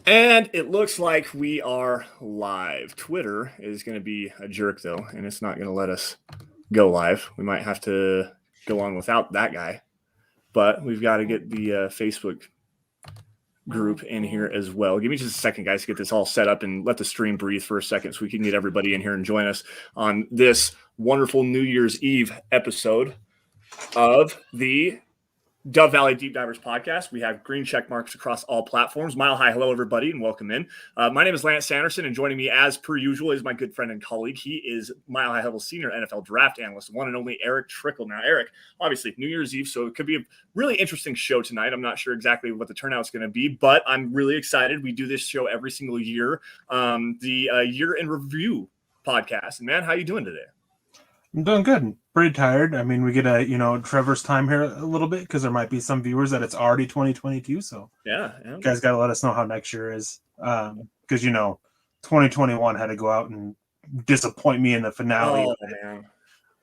And it looks like we are live. Twitter is going to be a jerk, though, and it's not going to let us go live. We might have to go on without that guy, but we've got to get the Facebook group in here as well. Give me just a second, guys, to get this all set up and let the stream breathe for a second so we can get everybody in here and join us on this wonderful New Year's Eve episode of the Dove Valley Deep Divers podcast. We have green check marks across all platforms. Mile high, hello, everybody, and welcome in. My name is Lance Sanderson, and joining me, as per usual, is my good friend and colleague. He is Mile High Level Senior NFL Draft Analyst, one and only Erick Trickel. Now, Erick, obviously, New Year's Eve, so it could be a really interesting show tonight. I'm not sure exactly what the turnout's going to be, but I'm really excited. We do this show every single year, the Year in Review podcast. And, man, how you doing today? I'm doing good. I'm pretty tired. I mean, we get Trevor's time here a little bit because there might be some viewers that it's already 2022. So yeah. You guys got to let us know how next year is. Because 2021 had to go out and disappoint me in the finale. Oh man.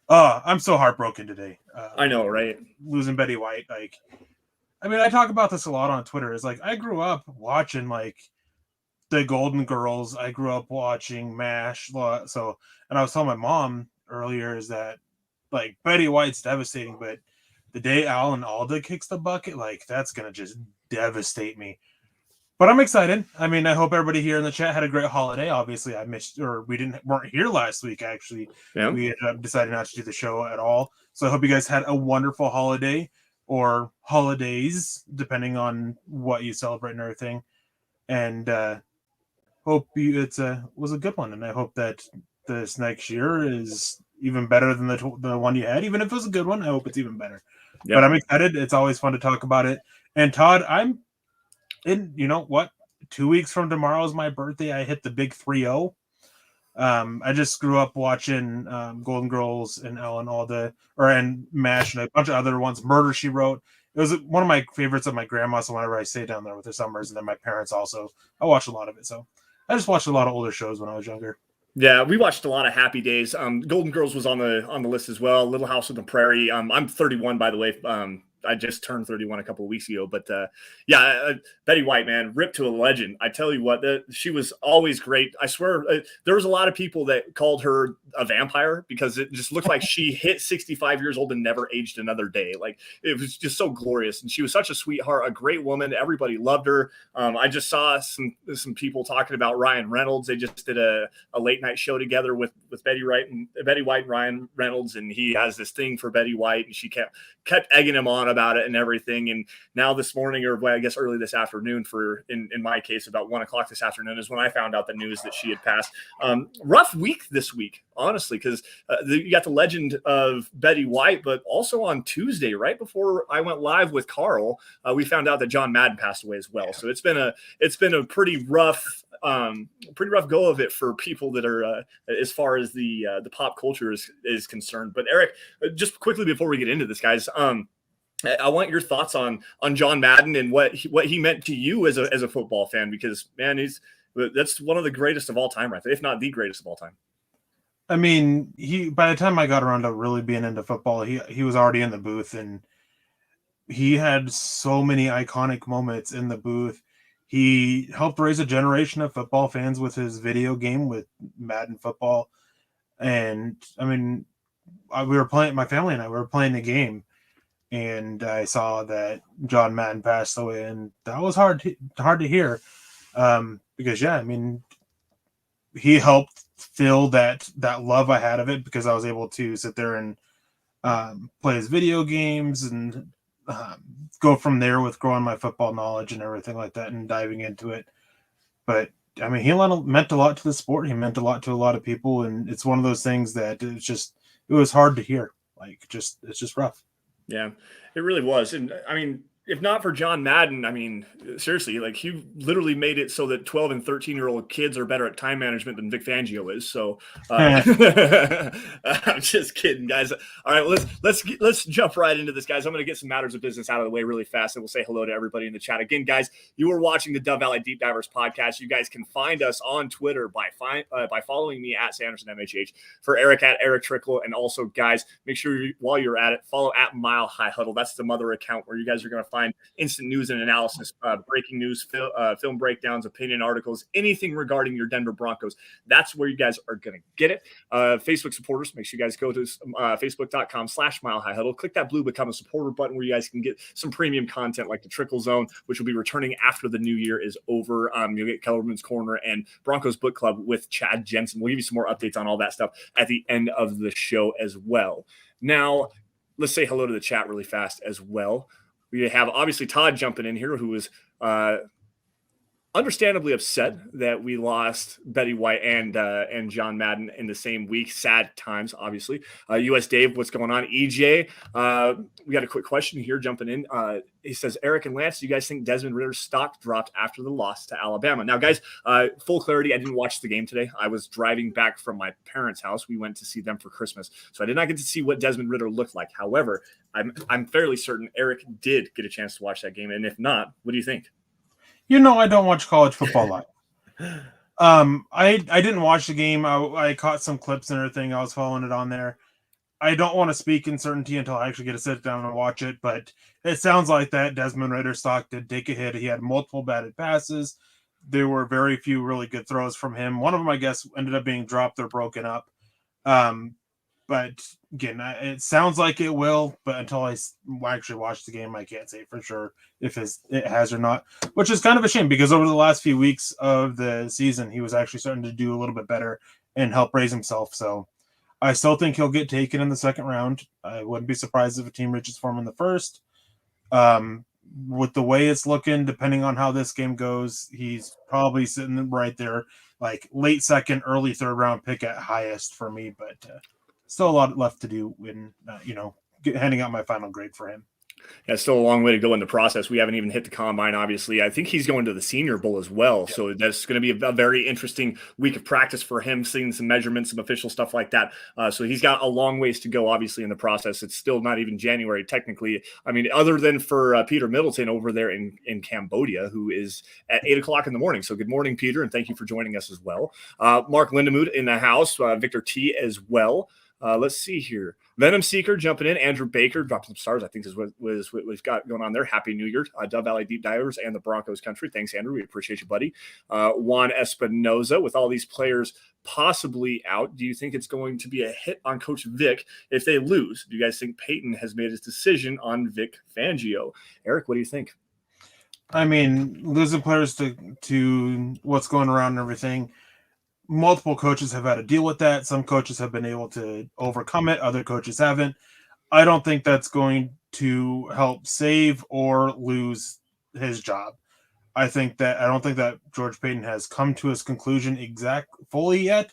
I'm so heartbroken today. I know, right? Losing Betty White. I talk about this a lot on Twitter. It's like I grew up watching the Golden Girls. I grew up watching MASH. So, and I was telling my mom earlier is that Betty White's devastating, but the day Alan Alda kicks the bucket, that's gonna just devastate me. But I'm excited. I mean, I hope everybody here in the chat had a great holiday. Obviously, weren't here last week. Actually, yeah. We ended up deciding not to do the show at all. So I hope you guys had a wonderful holiday or holidays, depending on what you celebrate and everything. And hope it was a good one. And I hope that this next year is even better than the one you had. Even if it was a good one, I hope it's even better. Yep. But I'm excited. It's always fun to talk about it. And Todd, I'm in, 2 weeks from tomorrow is my birthday. I hit the big 3-0. I just grew up watching Golden Girls and Ellen Alda, and MASH and a bunch of other ones. Murder, She Wrote. It was one of my favorites of my grandma. So whenever I stay down there with the summers, and then my parents also, I watch a lot of it. So I just watched a lot of older shows when I was younger. Yeah, we watched a lot of Happy Days. Golden Girls was on the list as well. Little House on the Prairie. I'm 31, by the way. I just turned 31 a couple of weeks ago. But Betty White, man, ripped to a legend. I tell you what, she was always great. I swear, there was a lot of people that called her a vampire because it just looked like she hit 65 years old and never aged another day. It was just so glorious. And she was such a sweetheart, a great woman. Everybody loved her. I just saw some people talking about Ryan Reynolds. They just did a late night show together with Betty White and Ryan Reynolds, and he has this thing for Betty White, and she kept egging him on about it and everything. And now this morning, or I guess early this afternoon, in my case about 1:00 this afternoon, is when I found out the news that she had passed. Rough week this week, honestly, because you got the legend of Betty White, but also on Tuesday, right before I went live with Carl, we found out that John Madden passed away as well. So it's been a pretty rough go of it for people that are as far as the pop culture is concerned. But Erick, just quickly before we get into this, guys, I want your thoughts on John Madden and what he meant to you as a football fan, because man, that's one of the greatest of all time, right there, if not the greatest of all time. I mean, by the time I got around to really being into football, he was already in the booth, and he had so many iconic moments in the booth. He helped raise a generation of football fans with his video game with Madden Football. And I mean, my family and I were playing the game, and I saw that John Madden passed away, and that was hard to hear. Because yeah, I mean, he helped fill that love I had of it, because I was able to sit there and play his video games and go from there with growing my football knowledge and everything like that and diving into it. But I mean, he meant a lot to the sport. He meant a lot to a lot of people, and it's one of those things that it was hard to hear. It's just rough. Yeah, it really was. And I mean, if not for John Madden, I mean, seriously, he literally made it so that 12 and 13-year-old kids are better at time management than Vic Fangio is. So I'm just kidding, guys. All right, let's jump right into this, guys. I'm going to get some matters of business out of the way really fast, and we'll say hello to everybody in the chat. Again, guys, you are watching the Dove Valley Deep Divers podcast. You guys can find us on Twitter by following me at Sanderson MHH, for Erick at Erick Trickel, and also, guys, make sure while you're at it, follow at Mile High Huddle. That's the mother account where you guys are going to find instant news and analysis, breaking news, film breakdowns, opinion articles, anything regarding your Denver Broncos. That's where you guys are going to get it. Facebook supporters, make sure you guys go to facebook.com/milehighhuddle. Click that blue Become a Supporter button where you guys can get some premium content like the Trickel Zone, which will be returning after the new year is over. You'll get Kellerman's Corner and Broncos Book Club with Chad Jensen. We'll give you some more updates on all that stuff at the end of the show as well. Now, let's say hello to the chat really fast as well. We have obviously Todd jumping in here, who is understandably upset that we lost Betty White and John Madden in the same week. Sad times, obviously. US Dave, what's going on? EJ, we got a quick question here jumping in. He says, Eric and Lance, do you guys think Desmond Ritter's stock dropped after the loss to Alabama? Now, guys, full clarity, I didn't watch the game today. I was driving back from my parents' house. We went to see them for Christmas, so I did not get to see what Desmond Ridder looked like. However, I'm fairly certain Eric did get a chance to watch that game, and if not, what do you think? You know, I don't watch college football live. I didn't watch the game. I caught some clips and everything. I was following it on there. I don't want to speak in certainty until I actually get to sit down and watch it, but it sounds like that Desmond Raider stock did take a hit. He had multiple batted passes. There were very few really good throws from him. One of them, I guess, ended up being dropped or broken up. But again, it sounds like it will, but until I actually watch the game, I can't say for sure if it has or not, which is kind of a shame because over the last few weeks of the season, he was actually starting to do a little bit better and help raise himself. So I still think he'll get taken in the second round. I wouldn't be surprised if a team reaches for him in the first. With the way it's looking, depending on how this game goes, he's probably sitting right there, like late second, early third round pick at highest for me, but still a lot left to do in, handing out my final grade for him. Yeah, still a long way to go in the process. We haven't even hit the combine, obviously. I think he's going to the Senior Bowl as well. Yeah. So that's going to be a very interesting week of practice for him, seeing some measurements, some official stuff like that. So he's got a long ways to go, obviously, in the process. It's still not even January, technically. I mean, other than for Peter Middleton over there in Cambodia, who is at 8 o'clock in the morning. So good morning, Peter, and thank you for joining us as well. Mark Lindemood in the house, Victor T as well. Let's see here. Venom Seeker jumping in. Andrew Baker dropped some stars. I think this is what we've got going on there. Happy New Year. Dove Valley Deep Divers and the Broncos country. Thanks, Andrew. We appreciate you, buddy. Juan Espinoza, with all these players possibly out, do you think it's going to be a hit on Coach Vic if they lose? Do you guys think Peyton has made his decision on Vic Fangio? Eric, what do you think? I mean, losing players to what's going around and everything, multiple coaches have had to deal with that. Some coaches have been able to overcome it. Other coaches haven't. I don't think that's going to help save or lose his job. I don't think that George Payton has come to his conclusion fully yet,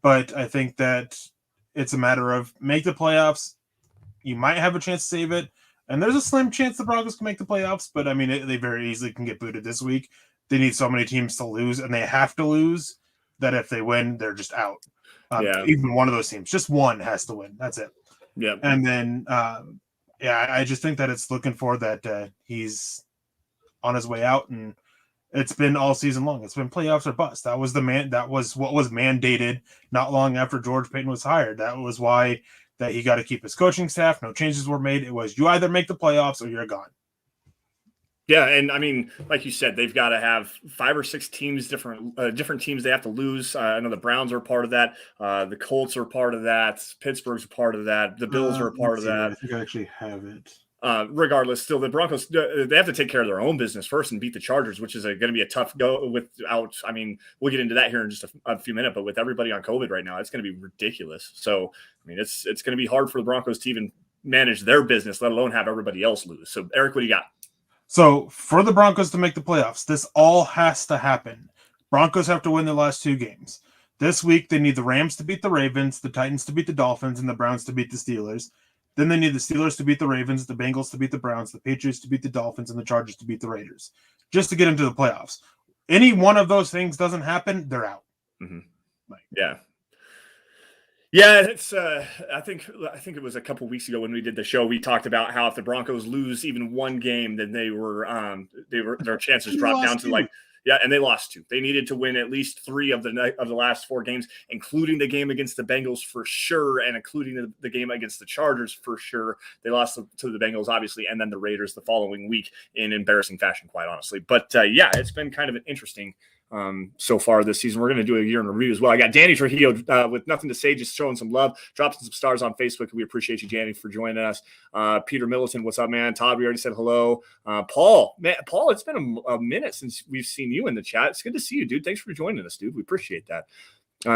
but I think that it's a matter of make the playoffs. You might have a chance to save it. And there's a slim chance the Broncos can make the playoffs, but I mean, they very easily can get booted this week. They need so many teams to lose, and they have to lose, that if they win, they're just out. Even one of those teams, just one has to win. That's it. Yeah. And then, I just think that it's looking for that he's on his way out, and it's been all season long. It's been playoffs or bust. That was what was mandated not long after George Payton was hired. That was why that he got to keep his coaching staff. No changes were made. It was you either make the playoffs or you're gone. Yeah, and I mean, like you said, they've got to have 5 or 6 teams, different teams they have to lose. I know the Browns are a part of that. The Colts are a part of that. Pittsburgh's a part of that. The Bills are a part of that. I think I actually have it. Regardless, still, the Broncos, they have to take care of their own business first and beat the Chargers, which is going to be a tough go without, I mean, we'll get into that here in just a few minutes, but with everybody on COVID right now, it's going to be ridiculous. So, I mean, it's going to be hard for the Broncos to even manage their business, let alone have everybody else lose. So, Eric, what do you got? So for the Broncos to make the playoffs, this all has to happen. Broncos have to win their last 2 games. This week, they need the Rams to beat the Ravens, the Titans to beat the Dolphins, and the Browns to beat the Steelers. Then they need the Steelers to beat the Ravens, the Bengals to beat the Browns, the Patriots to beat the Dolphins, and the Chargers to beat the Raiders, just to get into the playoffs. Any one of those things doesn't happen, they're out. Mm-hmm. Yeah. Yeah, it's. I think it was a couple weeks ago when we did the show. We talked about how if the Broncos lose even one game, then their chances drop down to Yeah, and they lost 2. They needed to win at least 3 of the last 4 games, including the game against the Bengals for sure, and including the game against the Chargers for sure. They lost to the Bengals, obviously, and then the Raiders the following week in embarrassing fashion, quite honestly. But yeah, it's been kind of an interesting so far this season. We're going to do a year in review as well. I got Danny Trujillo with nothing to say, just showing some love, dropping some stars on Facebook. We appreciate you, Danny, for joining us. Peter Middleton, what's up, man? Todd, we already said hello. Paul, it's been a minute since we've seen you in the chat. It's good to see you, dude. Thanks for joining us, dude. We appreciate that.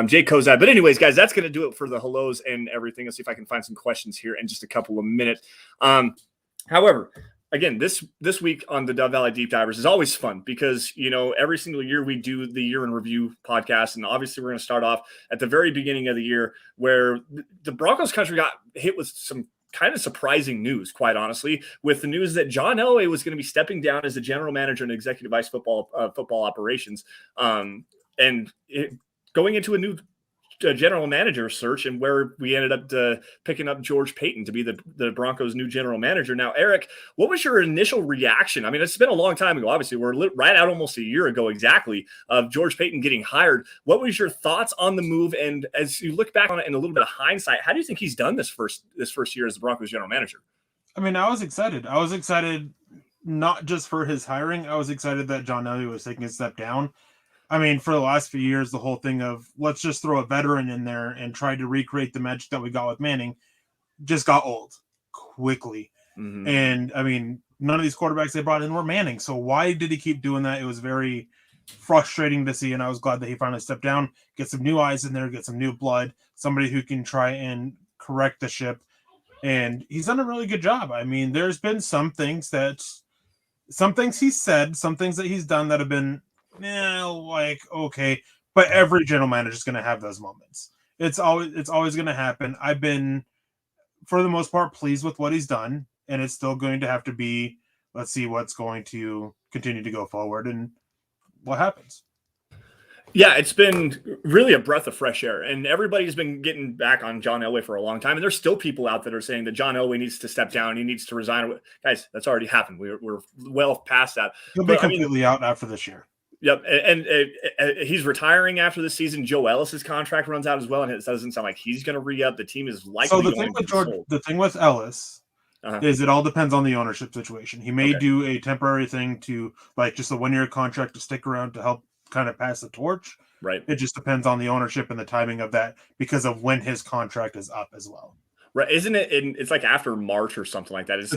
Jay Kozad. But anyways, guys, that's going to do it for the hellos and everything. Let's see if I can find some questions here in just a couple of minutes. However, again, this week on the Dove Valley Deep Divers is always fun because, every single year we do the year in review podcast. And obviously we're going to start off at the very beginning of the year where the Broncos country got hit with some kind of surprising news, quite honestly, with the news that John Elway was going to be stepping down as the general manager and executive vice football operations. Going into a new general manager search, and where we ended up picking up George Paton to be the Broncos' new general manager. Now, Eric, what was your initial reaction? I mean, it's been a long time ago. Obviously, we're right out almost a year ago exactly of George Paton getting hired. What was your thoughts on the move? And as you look back on it in a little bit of hindsight, how do you think he's done this first year as the Broncos general manager? I mean, I was excited. I was excited not just for his hiring. I was excited that John Elway was taking a step down. I mean, for the last few years, the whole thing of let's just throw a veteran in there and try to recreate the magic that we got with Manning just got old quickly. Mm-hmm. And I mean, none of these quarterbacks they brought in were Manning. So why did he keep doing that? It was very frustrating to see. And I was glad that he finally stepped down, get some new eyes in there, get some new blood, somebody who can try and correct the ship. And he's done a really good job. I mean, there's been some things he said, some things that he's done that have been, okay, but every general manager is going to have those moments. It's always going to happen. I've been, for the most part, pleased with what he's done, and it's still going to have to be. Let's see what's going to continue to go forward and what happens. Yeah, it's been really a breath of fresh air, and everybody's been getting back on John Elway for a long time. And there's still people out that are saying that John Elway needs to step down. He needs to resign. Guys, that's already happened. We're well past that. He'll be completely out after this year. Yep, and he's retiring after the season. Joe Ellis's contract runs out as well, and it doesn't sound like he's going to re-up. The team is likely. So the thing with Ellis is it all depends on the ownership situation. He may do a temporary thing to just a 1-year contract to stick around to help kind of pass the torch. Right. It just depends on the ownership and the timing of that because of when his contract is up as well. Right, isn't it? It's like after March or something like that. It's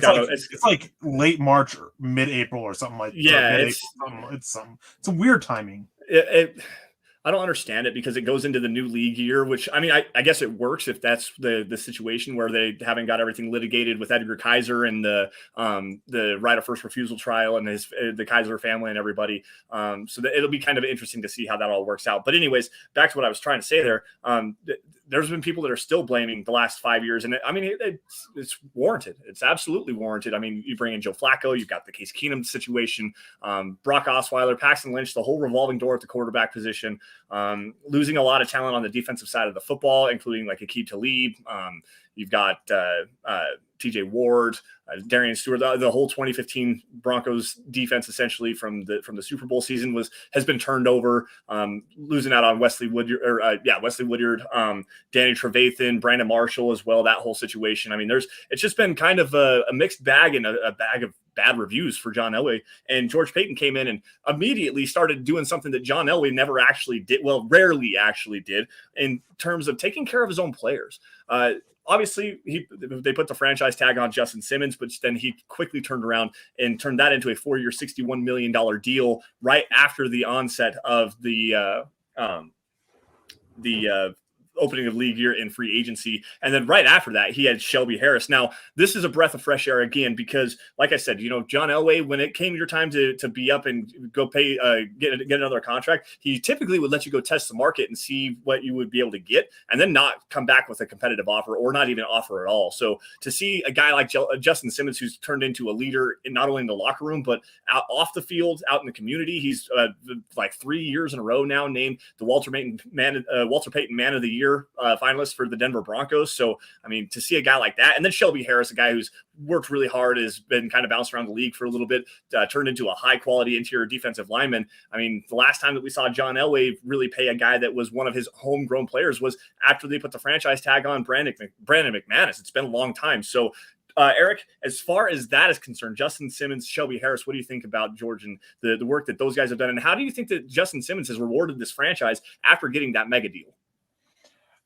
like late March or mid-April or something like that. Yeah, it's a weird timing. I don't understand it because it goes into the new league year, which I mean, I guess it works if that's the situation where they haven't got everything litigated with Edgar Kaiser and the right of first refusal trial and the Kaiser family and everybody. So it'll be kind of interesting to see how that all works out. But anyways, back to what I was trying to say there. There's been people that are still blaming the last 5 years. And I mean, it's warranted. It's absolutely warranted. I mean, you bring in Joe Flacco, you've got the Case Keenum situation, Brock Osweiler, Paxton Lynch, the whole revolving door at the quarterback position, losing a lot of talent on the defensive side of the football, including like Aqib Talib. You've got TJ Ward, Darian Stewart. The whole 2015 Broncos defense, essentially from the Super Bowl season, has been turned over. Losing out on Wesley Woodyard, Danny Trevathan, Brandon Marshall as well. That whole situation. I mean, it's just been kind of a mixed bag and a bag of bad reviews for John Elway. And George Paton came in and immediately started doing something that John Elway never actually did. Well, rarely actually did in terms of taking care of his own players. Obviously, they put the franchise tag on Justin Simmons, but then he quickly turned around and turned that into a 4-year, $61 million deal right after the onset of the opening of league year in free agency. And then right after that, he had Shelby Harris. Now, this is a breath of fresh air again, because like I said, John Elway, when it came your time to be up and go pay, get another contract, he typically would let you go test the market and see what you would be able to get, and then not come back with a competitive offer or not even offer at all. So to see a guy like Justin Simmons, who's turned into a leader not only in the locker room, but out off the field, out in the community, he's like 3 years in a row now named the Walter Payton Man of the Year Year finalist for the Denver Broncos. So, I mean, to see a guy like that, and then Shelby Harris, a guy who's worked really hard, has been kind of bounced around the league for a little bit, turned into a high-quality interior defensive lineman. I mean, the last time that we saw John Elway really pay a guy that was one of his homegrown players was after they put the franchise tag on Brandon McManus. It's been a long time. So, Eric, as far as that is concerned, Justin Simmons, Shelby Harris, what do you think about George and the work that those guys have done? And how do you think that Justin Simmons has rewarded this franchise after getting that mega deal?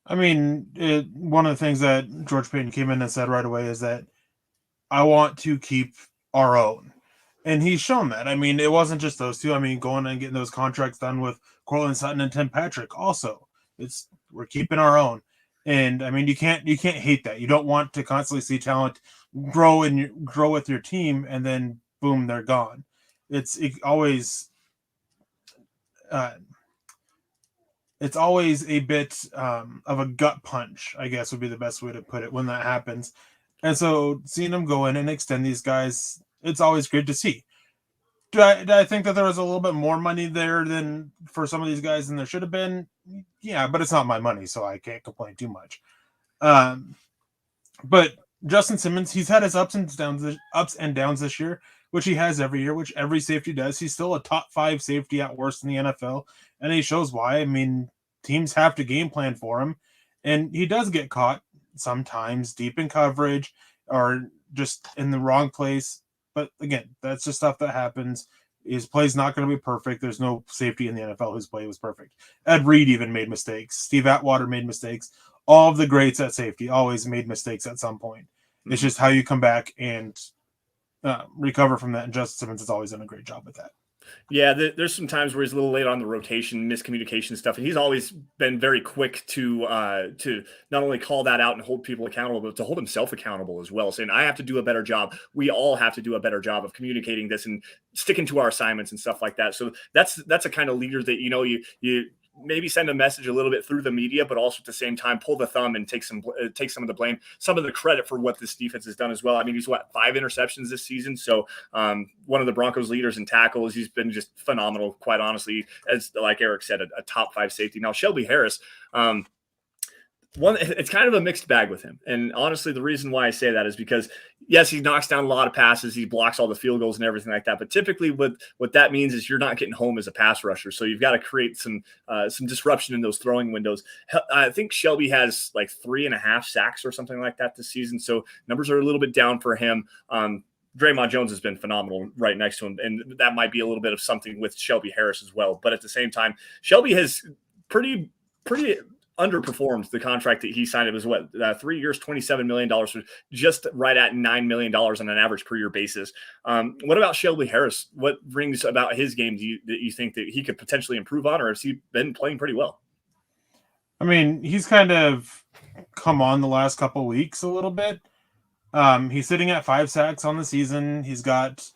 I mean, one of the things that George Paton came in and said right away is that I want to keep our own. And he's shown that. I mean, it wasn't just those two. I mean, going and getting those contracts done with Cortland Sutton and Tim Patrick also. We're keeping our own. And I mean, you can't hate that. You don't want to constantly see talent grow with your team and then boom, they're gone. It's always a bit of a gut punch, I guess would be the best way to put it when that happens. And so seeing them go in and extend these guys, it's always great to see. Do I think that there was a little bit more money there than for some of these guys than there should have been? Yeah, but it's not my money, so I can't complain too much. But Justin Simmons, he's had his ups and downs this year, which he has every year, which every safety does. He's still a top 5 safety at worst in the NFL, and he shows why. I mean, teams have to game plan for him, and he does get caught sometimes deep in coverage or just in the wrong place. But again, that's just stuff that happens. His play's not going to be perfect. There's no safety in the NFL whose play was perfect. Ed Reed even made mistakes. Steve Atwater made mistakes. All of the greats at safety always made mistakes at some point. Mm-hmm. It's just how you come back and recover from that. And Justin Simmons has always done a great job with that. Yeah, there's some times where he's a little late on the rotation, miscommunication stuff, and he's always been very quick to not only call that out and hold people accountable, but to hold himself accountable as well, saying, I have to do a better job. We all have to do a better job of communicating this and sticking to our assignments and stuff like that. So that's a kind of leader that, you maybe send a message a little bit through the media, but also at the same time pull the thumb and take some of the blame, some of the credit for what this defense has done as well. I mean, he's 5 interceptions this season. So one of the Broncos leaders in tackles. He's been just phenomenal, quite honestly, as like Eric said, a top 5 safety. Now, Shelby Harris, it's kind of a mixed bag with him. And honestly, the reason why I say that is because, yes, he knocks down a lot of passes. He blocks all the field goals and everything like that. But typically what that means is you're not getting home as a pass rusher. So you've got to create some disruption in those throwing windows. I think Shelby has like 3.5 sacks or something like that this season. So numbers are a little bit down for him. Draymond Jones has been phenomenal right next to him. And that might be a little bit of something with Shelby Harris as well. But at the same time, Shelby has pretty underperformed the contract that he signed. It was 3 years, $27 million, just right at $9 million on an average per year basis. What about Shelby Harris? What rings about his game that you think that he could potentially improve on, or has he been playing pretty well? I mean, he's kind of come on the last couple of weeks a little bit. He's sitting at 5 sacks on the season. He's got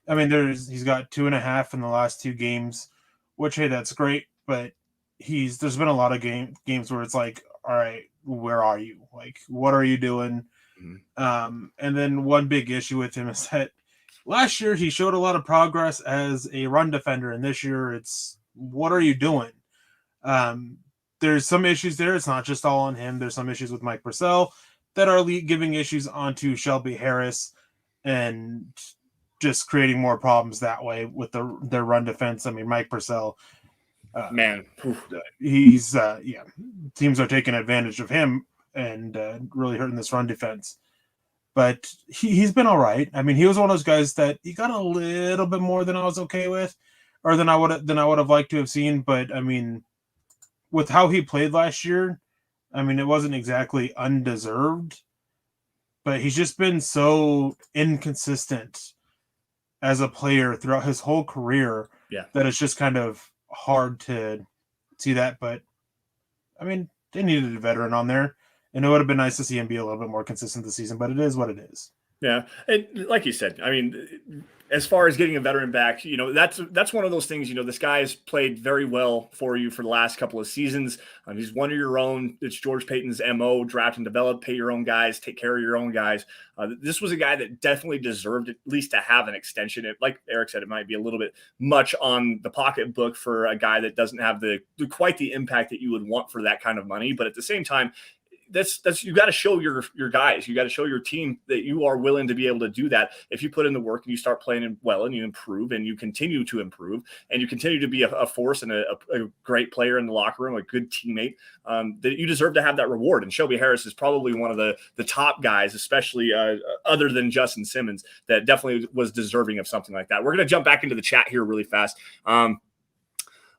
2.5 in the last 2 games, which, hey, that's great, but there's been a lot of games where it's like, all right, where are you? Like, what are you doing? Mm-hmm. And then one big issue with him is that last year he showed a lot of progress as a run defender, and this year it's, what are you doing? There's some issues there. It's not just all on him. There's some issues with Mike Purcell that are giving issues onto Shelby Harris and just creating more problems that way with their run defense. I mean, Mike Purcell, he's teams are taking advantage of him and really hurting this run defense. But he's been all right. I mean, he was one of those guys that he got a little bit more than I was okay with, or than I would have liked to have seen. But I mean, with how he played last year, I mean, it wasn't exactly undeserved, but he's just been so inconsistent as a player throughout his whole career that it's just kind of hard to see that. But I mean, they needed a veteran on there, and it would have been nice to see him be a little bit more consistent this season, but it is what it is. Yeah, and like you said, I mean, as far as getting a veteran back, that's one of those things. This guy has played very well for you for the last couple of seasons. He's one of your own. It's George Payton's MO: draft and develop, pay your own guys, take care of your own guys. This was a guy that definitely deserved at least to have an extension. Like Eric said, it might be a little bit much on the pocketbook for a guy that doesn't have quite the impact that you would want for that kind of money. But at the same time, that's you got to show your guys, you got to show your team that you are willing to be able to do that. If you put in the work and you start playing well and you improve and you continue to improve and you continue to be a force and a great player in the locker room, a good teammate, that you deserve to have that reward. And Shelby Harris is probably one of the top guys, especially other than Justin Simmons, that definitely was deserving of something like that. We're going to jump back into the chat here really fast.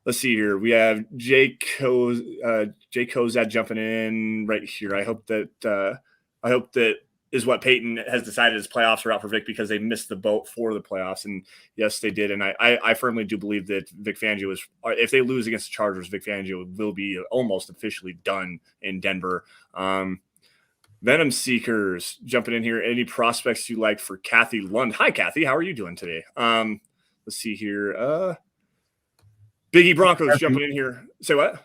Let's see here. We have Jay Kozad jumping in right here. I hope that is what Peyton has decided his playoffs are out for Vic because they missed the boat for the playoffs. And yes, they did. And I firmly do believe that Vic Fangio if they lose against the Chargers, Vic Fangio will be almost officially done in Denver. Venom Seekers jumping in here. Any prospects you like for Kathy Lund? Hi, Kathy. How are you doing today? Let's see here. Biggie Broncos jumping in here. Say what?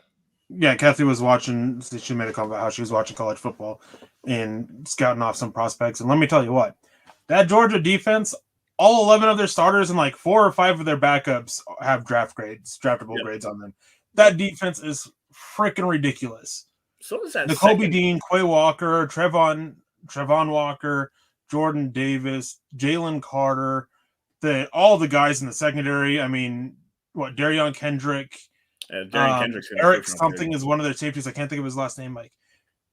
Yeah, Kathy was watching. She made a comment about how she was watching college football and scouting off some prospects. And let me tell you what, that Georgia defense, all 11 of their starters and like 4 or 5 of their backups have draftable grades on them. That defense is freaking ridiculous. So is that Nakobe Dean, Quay Walker, Trevon Walker, Jordan Davis, Jalen Carter, all the guys in the secondary. I mean, Darion Kendrick, Erick something is one of their safeties. I can't think of his last name. Like,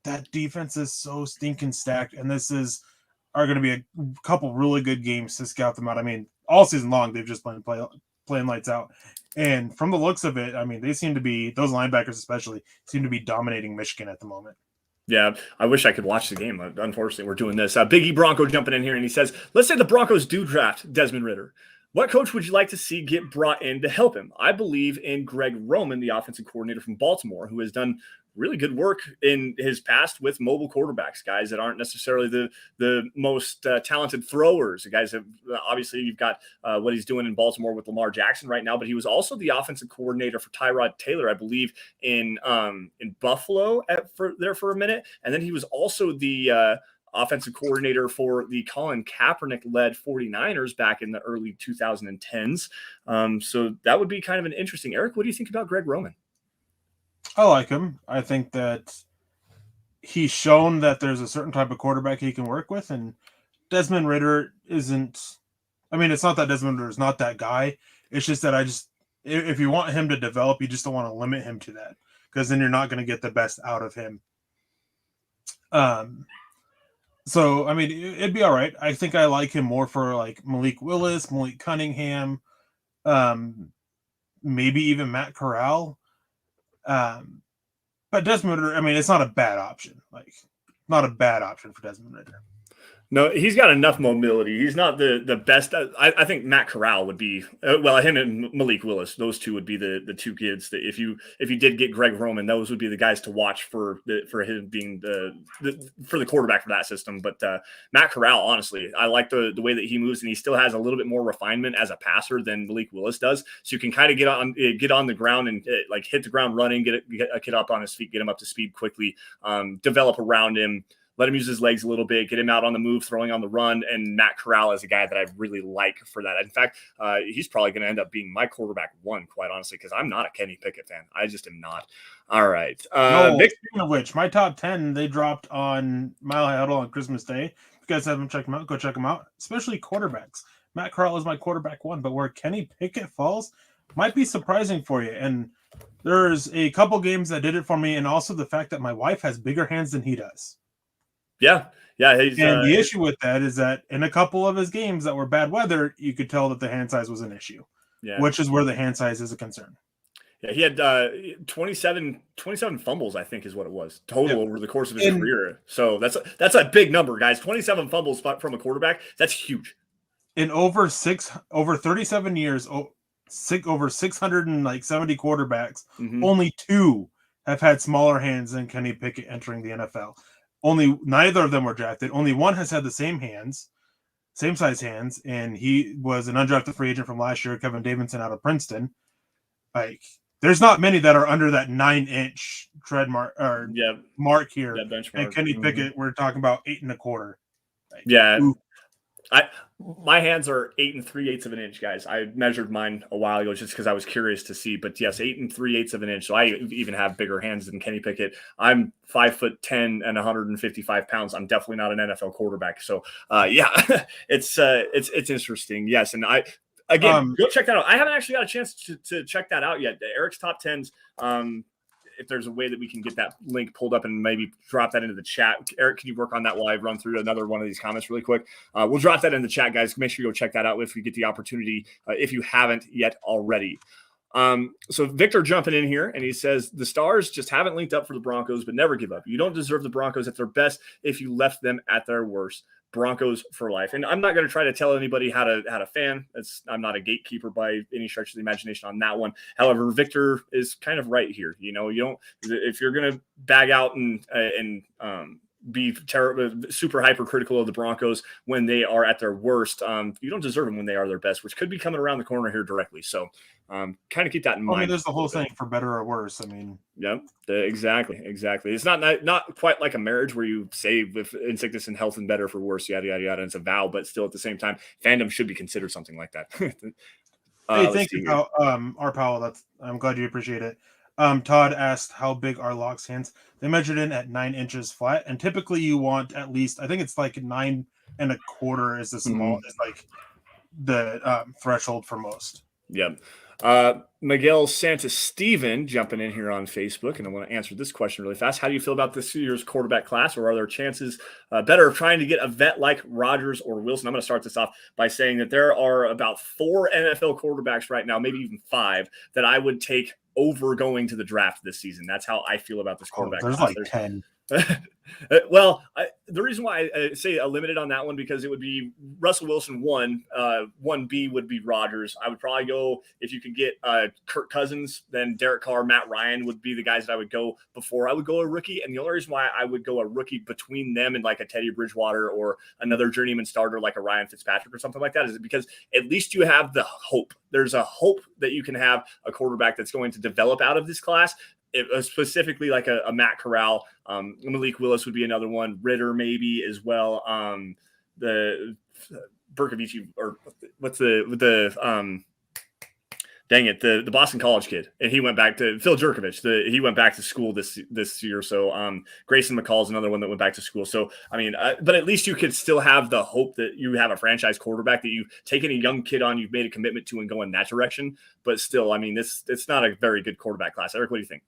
that defense is so stinking stacked, and are going to be a couple really good games to scout them out. I mean, all season long they've just been playing lights out, and from the looks of it, I mean, they seem to be, those linebackers especially seem to be dominating Michigan at the moment. Yeah, I wish I could watch the game. Unfortunately, we're doing this. Biggie Bronco jumping in here, and he says, let's say the Broncos do draft Desmond Raider. What coach would you like to see get brought in to help him? I believe in Greg Roman, the offensive coordinator from Baltimore, who has done really good work in his past with mobile quarterbacks, guys that aren't necessarily the most talented throwers. The guys that obviously you've got what he's doing in Baltimore with Lamar Jackson right now, but he was also the offensive coordinator for Tyrod Taylor, I believe, in Buffalo for a minute, and then he was also the offensive coordinator for the Colin Kaepernick-led 49ers back in the early 2010s. So that would be kind of an interesting. Eric, what do you think about Greg Roman? I like him. I think that he's shown that there's a certain type of quarterback he can work with, and Desmond Raider isn't. I mean, it's not that Desmond Raider is not that guy. It's just that if you want him to develop, you just don't want to limit him to that, because then you're not going to get the best out of him. So, I mean, it'd be all right. I think I like him more for like Malik Willis, Malik Cunningham, maybe even Matt Corral. But Desmond Raider, I mean, it's not a bad option. Like, not a bad option for Desmond Raider. No, he's got enough mobility. He's not the best. I think Matt Corral would be him and Malik Willis. Those two would be the two kids that if you did get Greg Roman, those would be the guys to watch for him being for the quarterback for that system. But Matt Corral, honestly, I like the way that he moves, and he still has a little bit more refinement as a passer than Malik Willis does. So you can kind of get on the ground and like hit the ground running, get a kid up on his feet, get him up to speed quickly, develop around him. Let him use his legs a little bit, get him out on the move, throwing on the run. And Matt Corral is a guy that I really like for that. In fact, he's probably going to end up being my quarterback one, quite honestly, because I'm not a Kenny Pickett fan. I just am not. All right. Speaking of which, my top 10, they dropped on Mile High Huddle on Christmas Day. If you guys haven't checked them out, go check them out, especially quarterbacks. Matt Corral is my quarterback one, but where Kenny Pickett falls might be surprising for you. And there's a couple games that did it for me, and also the fact that my wife has bigger hands than he does. Yeah. And the issue with that is that in a couple of his games that were bad weather, you could tell that the hand size was an issue, which is where the hand size is a concern. Yeah, he had 27 fumbles, I think is what it was, total over the course of his career. So that's a big number, guys. 27 fumbles from a quarterback. That's huge. In over 37 years, over 670 quarterbacks, only 2 have had smaller hands than Kenny Pickett entering the NFL. Neither of them were drafted. Only one has had the same hands. same size hands, and he was an undrafted free agent from last year, Kevin Davidson out of Princeton. Like, there's not many that are under that 9-inch tread mark or mark here. That benchmark. And Kenny Pickett, we're talking about 8 1/4. Like, yeah. Ooh. My hands are 8 3/8 of an inch, guys. I measured mine a while ago just because I was curious to see. But yes, 8 3/8 of an inch. So I even have bigger hands than Kenny Pickett. I'm 5'10" and 155 pounds. I'm definitely not an NFL quarterback. So it's interesting. Yes, and Again, go check that out. I haven't actually got a chance to check that out yet. Erick's top 10s. If there's a way that we can get that link pulled up and maybe drop that into the chat. Erick, can you work on that while I run through another one of these comments really quick? We'll drop that in the chat, guys. Make sure you go check that out if we get the opportunity, if you haven't yet already. So Victor jumping in here, and he says, the Stars just haven't linked up for the Broncos, but never give up. You don't deserve the Broncos at their best if you left them at their worst. Broncos for life. And I'm not going to try to tell anybody how to fan. I'm not a gatekeeper by any stretch of the imagination on that one. However, Victor is kind of right here. You don't, if you're going to bag out and be super hypercritical of the Broncos when they are at their worst, you don't deserve them when they are their best, which could be coming around the corner here directly. So kind of keep that in mind. I mean, there's the whole thing for better or worse. I mean, yep, exactly. It's not quite like a marriage where you say with in sickness and health and better for worse, yada yada yada. And it's a vow, but still at the same time, fandom should be considered something like that. Hey, thank you, our Powell. I'm glad you appreciate it. Todd asked how big are Locke's hands. They measured in at 9 inches flat, and typically you want at least, I think it's like 9 1/4 is the small, is like the threshold for most. Yep. Miguel Santos Steven jumping in here on Facebook, and I want to answer this question really fast. How do you feel about this year's quarterback class, or are there chances better of trying to get a vet like Rodgers or Wilson? I'm going to start this off by saying that there are about 4 NFL quarterbacks right now, maybe even 5, that I would take over going to the draft this season. That's how I feel about this quarterback class. There's like 10. Well, the reason why I say a limited on that one, because it would be Russell Wilson 1B would be Rodgers. I would probably go, if you could get Kirk Cousins, then Derek Carr, Matt Ryan would be the guys that I would go before I would go a rookie. And the only reason why I would go a rookie between them and like a Teddy Bridgewater or another journeyman starter like a Ryan Fitzpatrick or something like that is because at least you have the hope. There's a hope that you can have a quarterback that's going to develop out of this class. Specifically like a Matt Corral, Malik Willis would be another one, Ritter maybe as well. The Berkovici, or what's the Boston College kid, and he went back to Phil Jerkovich. He went back to school this year. So Grayson McCall is another one that went back to school. So I mean, but at least you could still have the hope that you have a franchise quarterback that you've taken a young kid on, you've made a commitment to, and go in that direction. But still, I mean, it's not a very good quarterback class. Erick, what do you think?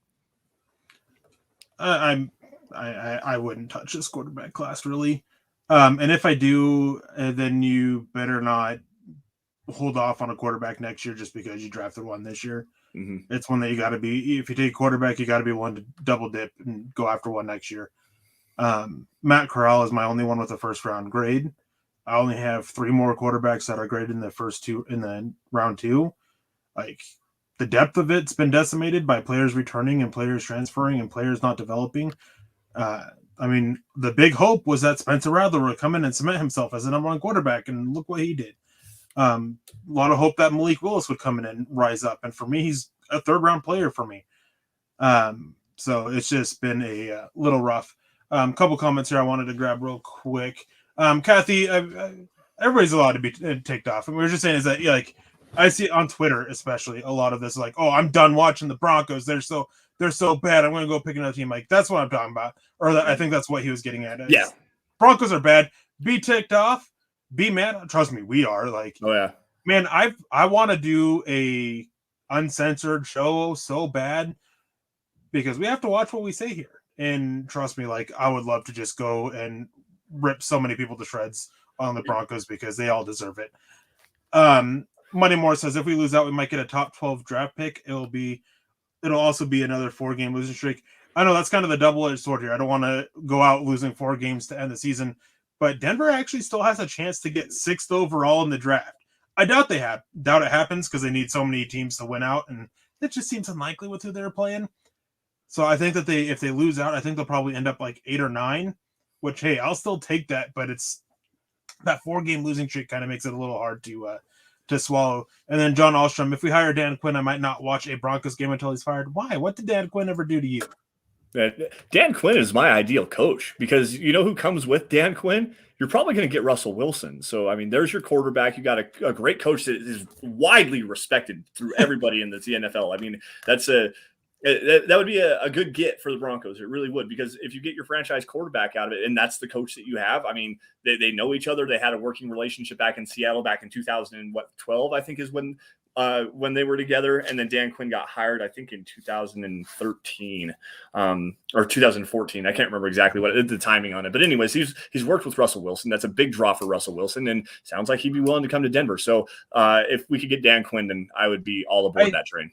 I wouldn't touch this quarterback class really, and if I do, then you better not hold off on a quarterback next year just because you drafted one this year. Mm-hmm. It's one that you got to be. If you take a quarterback, you got to be one to double dip and go after one next year. Matt Corral is my only one with a first round grade. I only have 3 more quarterbacks that are graded in the first 2 in the round 2. Like, the depth of it's been decimated by players returning and players transferring and players not developing. I mean, the big hope was that Spencer Rattler would come in and cement himself as the number 1 quarterback, and look what he did. A lot of hope that Malik Willis would come in and rise up, and for me, he's a 3rd-round player for me. So it's just been a little rough. Couple comments here I wanted to grab real quick. Kathy, everybody's allowed to be ticked off, and we were just saying is that like. I see on Twitter, especially, a lot of this like, oh, I'm done watching the Broncos. They're so bad. I'm going to go pick another team. Like, that's what I'm talking about. Or I think that's what he was getting at. Yeah. Broncos are bad. Be ticked off. Be mad. Trust me, we are. Like, oh yeah, man, I want to do a uncensored show so bad because we have to watch what we say here. And trust me, like, I would love to just go and rip so many people to shreds on the Broncos because they all deserve it. Money Moore says if we lose out, we might get a top 12 draft pick. It'll also be another 4-game losing streak. I know that's kind of the double-edged sword here. I don't want to go out losing 4 games to end the season, but Denver actually still has a chance to get 6th overall in the draft. I doubt it happens because they need so many teams to win out, and it just seems unlikely with who they're playing. So I think that if they lose out, I think they'll probably end up like 8 or 9. Which, hey, I'll still take that, but it's that 4-game losing streak kind of makes it a little hard to swallow. And then John Ahlstrom, if we hire Dan Quinn, I might not watch a Broncos game until he's fired. Why? What did Dan Quinn ever do to you? Dan Quinn is my ideal coach because you know who comes with Dan Quinn? You're probably going to get Russell Wilson. So, I mean, there's your quarterback. You got a great coach that is widely respected through everybody in the NFL. I mean, that would be a good get for the Broncos. It really would, because if you get your franchise quarterback out of it, and that's the coach that you have, I mean, they know each other. They had a working relationship back in Seattle back in 2012, I think is when they were together. And then Dan Quinn got hired, I think in 2013 or 2014. I can't remember exactly what the timing on it. But anyways, he's worked with Russell Wilson. That's a big draw for Russell Wilson, and sounds like he'd be willing to come to Denver. So if we could get Dan Quinn, then I would be all aboard that train.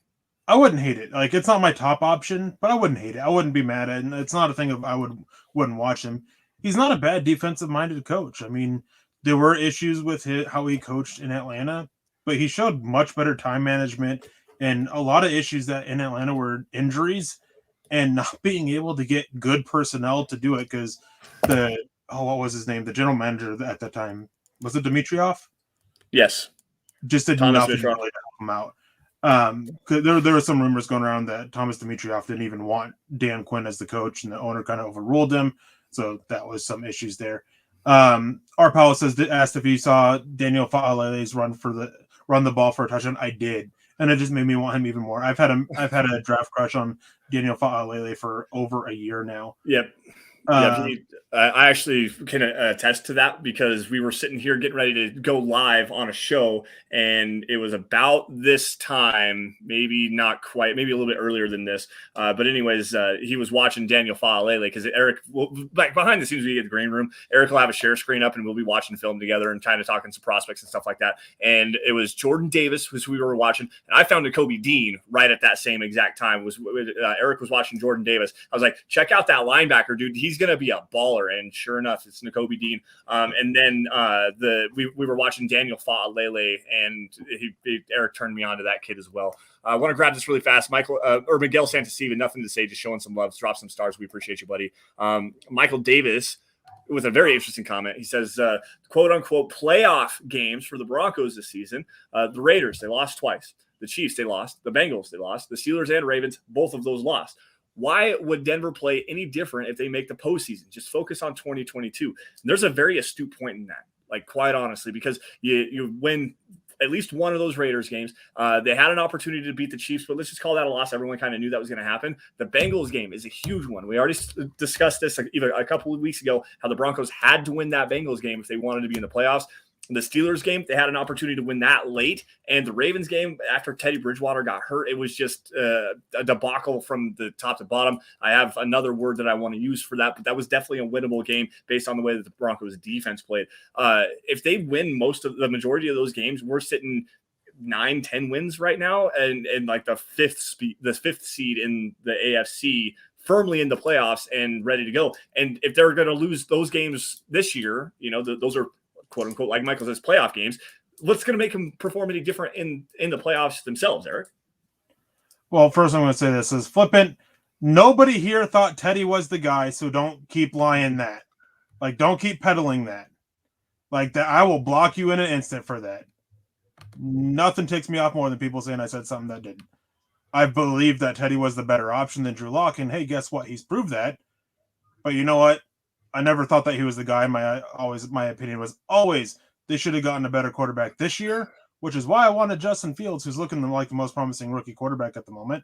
I wouldn't hate it. Like, it's not my top option, but I wouldn't hate it. I wouldn't be mad at it. And it's not a thing of I wouldn't watch him. He's not a bad defensive-minded coach. I mean, there were issues with how he coached in Atlanta, but he showed much better time management, and a lot of issues that in Atlanta were injuries and not being able to get good personnel to do it because what was his name? The general manager at that time. Was it Dimitroff? Yes. Just did nothing really to help him out. There were some rumors going around that Thomas Dimitroff didn't even want Dan Quinn as the coach, and the owner kind of overruled him. So that was some issues there. Our Powell asked if you saw Daniel Fa'alele's run the ball for a touchdown. I did, and it just made me want him even more. I've had a draft crush on Daniel Fa'alele for over a year now. Yep. I actually can attest to that because we were sitting here getting ready to go live on a show, and it was about this time, maybe not quite, maybe a little bit earlier than this. But anyways, he was watching Daniel Fa'alele because Erick, like behind the scenes, we get the green room. Erick will have a share screen up, and we'll be watching film together and kind of talking some prospects and stuff like that. And it was Jordan Davis, who we were watching, and I found Nakobe Dean right at that same exact time. Erick was watching Jordan Davis. I was like, check out that linebacker, dude. He's going to be a baller. And sure enough, it's Nakobe Dean. And then we were watching Daniel Fa'alele, and Erick turned me on to that kid as well. I want to grab this really fast. Miguel Santasiva, nothing to say, just showing some love. Drop some stars. We appreciate you, buddy. Michael Davis with a very interesting comment. He says, quote unquote, playoff games for the Broncos this season. The Raiders, they lost twice. The Chiefs, they lost. The Bengals, they lost. The Steelers and Ravens, both of those lost. Why would Denver play any different if they make the postseason? Just focus on 2022. And there's a very astute point in that, like, quite honestly, because you win at least one of those Raiders games. They had an opportunity to beat the Chiefs, but let's just call that a loss. Everyone kind of knew that was going to happen. The Bengals game is a huge one. We already discussed this even a couple of weeks ago, how the Broncos had to win that Bengals game if they wanted to be in the playoffs. The Steelers game, they had an opportunity to win that late. And the Ravens game, after Teddy Bridgewater got hurt, it was just a debacle from the top to bottom. I have another word that I want to use for that, but that was definitely a winnable game based on the way that the Broncos defense played. If they win the majority of those games, we're sitting 9-10 wins right now, and like the fifth seed in the AFC, firmly in the playoffs and ready to go. And if they're going to lose those games this year, those are quote unquote, like Michael says, playoff games. What's going to make them perform any different in the playoffs themselves, Erick? Well, first I'm going to say this is flippant. Nobody here thought Teddy was the guy, so don't keep lying that. Like, don't keep peddling that. Like, that, I will block you in an instant for that. Nothing ticks me off more than people saying I said something that didn't. I believe that Teddy was the better option than Drew Lock, and hey, guess what? He's proved that. But you know what? I never thought that he was the guy. My opinion was always they should have gotten a better quarterback this year, which is why I wanted Justin Fields, who's looking like the most promising rookie quarterback at the moment,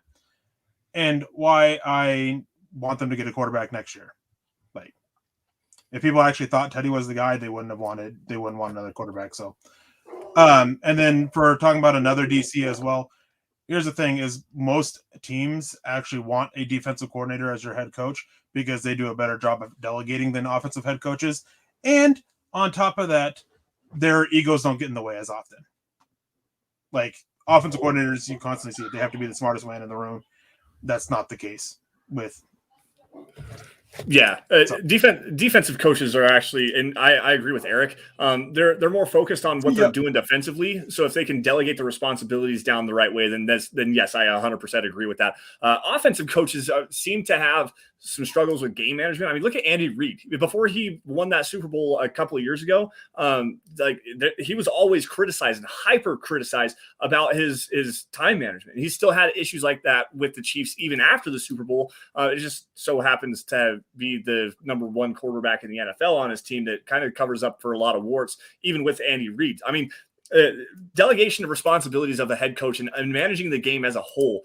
and why I want them to get a quarterback next year. Like, if people actually thought Teddy was the guy, they wouldn't want another quarterback. So, and then for talking about another DC as well, here's the thing: is most teams actually want a defensive coordinator as your head coach because they do a better job of delegating than offensive head coaches. And on top of that, their egos don't get in the way as often. Like, offensive coordinators, you constantly see it. They have to be the smartest man in the room. That's not the case with. Yeah, defensive coaches are actually, and I agree with Erick. They're more focused on what they're doing defensively. So if they can delegate the responsibilities down the right way, then yes, I 100% agree with that. Offensive coaches seem to have some struggles with game management. I mean, look at Andy Reid. Before he won that Super Bowl a couple of years ago, he was always criticized and hyper criticized about his time management. He still had issues like that with the Chiefs even after the Super Bowl. It just so happens to be the number one quarterback in the NFL on his team that kind of covers up for a lot of warts, even with Andy Reid. I mean, delegation of responsibilities of the head coach and managing the game as a whole.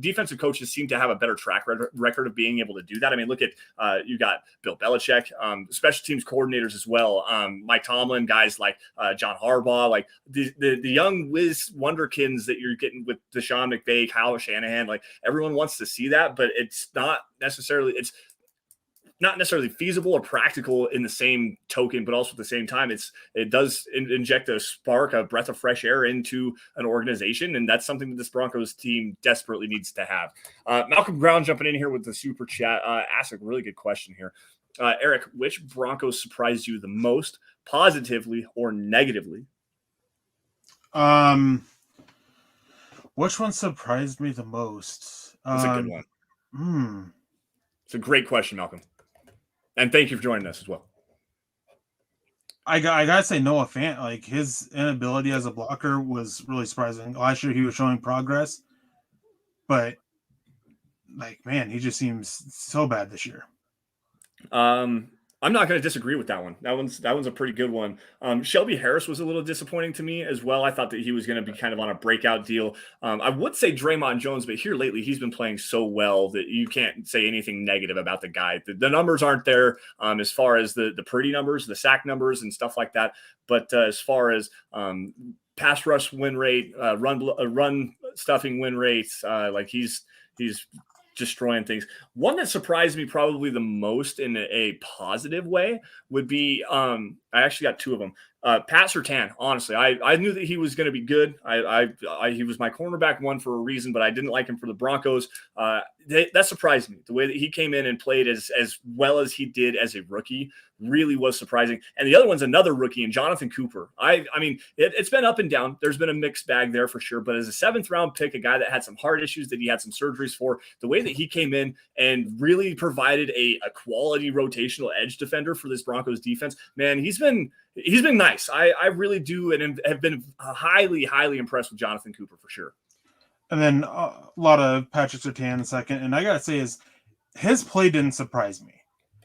Defensive coaches seem to have a better track record of being able to do that. I mean, look at you got Bill Belichick, special teams coordinators as well. Mike Tomlin, guys like John Harbaugh, like the young whiz wonderkins that you're getting with Deshaun McVay, Kyle Shanahan. Like everyone wants to see that, but it's not necessarily feasible or practical in the same token, but also at the same time, it does inject a spark, a breath of fresh air into an organization. And that's something that this Broncos team desperately needs to have. Malcolm Brown jumping in here with the super chat, asked a really good question here. Eric, which Broncos surprised you the most, positively or negatively? Which one surprised me the most? That's a good one. It's a great question, Malcolm. And thank you for joining us as well. I gotta say Noah Fant, like his inability as a blocker was really surprising. Last year he was showing progress, but like, man, he just seems so bad this year. I'm not going to disagree with that one. That one's a pretty good one. Shelby Harris was a little disappointing to me as well. I thought that he was going to be kind of on a breakout deal. I would say Draymond Jones, but here lately he's been playing so well that you can't say anything negative about the guy. The numbers aren't there as far as the pretty numbers, the sack numbers and stuff like that. But as far as pass rush win rate, run stuffing win rates, like he's destroying things. One that surprised me probably the most in a positive way would be I actually got two of them. Pat Surtain, honestly, I knew that he was going to be good. He was my cornerback one for a reason, but I didn't like him for the Broncos. That surprised me. The way that he came in and played as well as he did as a rookie really was surprising. And the other one's another rookie, and Jonathan Cooper. I mean, it's been up and down. There's been a mixed bag there for sure. But as a 7th round pick, a guy that had some heart issues that he had some surgeries for, the way that he came in and really provided a quality rotational edge defender for this Broncos defense, man, he's been nice. I really do and have been highly, highly impressed with Jonathan Cooper for sure. And then a lot of Patrick Surtain second. And I got to say his play didn't surprise me.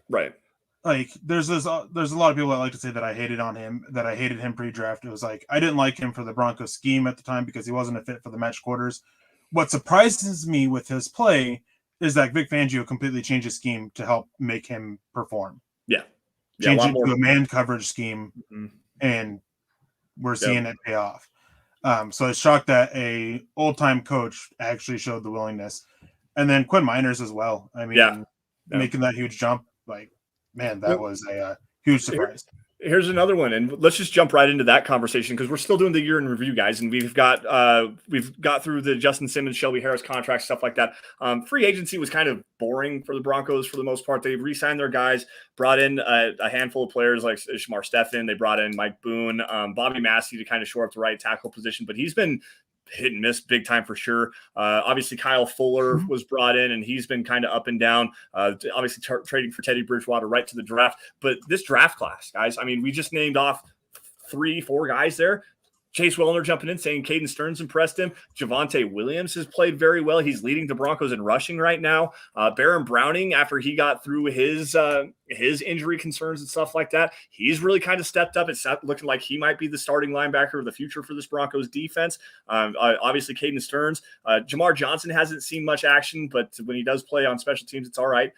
Right. Like there's a lot of people that like to say that I hated him pre-draft. It was like, I didn't like him for the Broncos scheme at the time because he wasn't a fit for the match quarters. What surprises me with his play is that Vic Fangio completely changed his scheme to help make him perform. Yeah. Change it to a man coverage scheme, and we're seeing it pay off. So it's shocked that a old-time coach actually showed the willingness. And then Quinn Miners as well. I mean, making that huge jump, like, man, that was a huge surprise. Here's another one, and let's just jump right into that conversation because we're still doing the year in review, guys, and we've got through the Justin Simmons, Shelby Harris contract, stuff like that. Free agency was kind of boring for the Broncos for the most part. They re-signed their guys, brought in a handful of players like Shamar Stephen. They brought in Mike Boone, Bobby Massey to kind of shore up the right tackle position, but he's been hit and miss big time for sure. Obviously Kyle Fuller was brought in and he's been kind of up and down, obviously trading for Teddy Bridgewater right to the draft. But this draft class, guys, I mean, we just named off 3-4 guys there. Chase Wellner jumping in saying Caden Stearns impressed him. Javonte Williams has played very well. He's leading the Broncos in rushing right now. Baron Browning, after he got through his injury concerns and stuff like that, he's really kind of stepped up. It's looking like he might be the starting linebacker of the future for this Broncos defense. Obviously, Caden Stearns. Jamar Johnson hasn't seen much action, but when he does play on special teams, it's all right.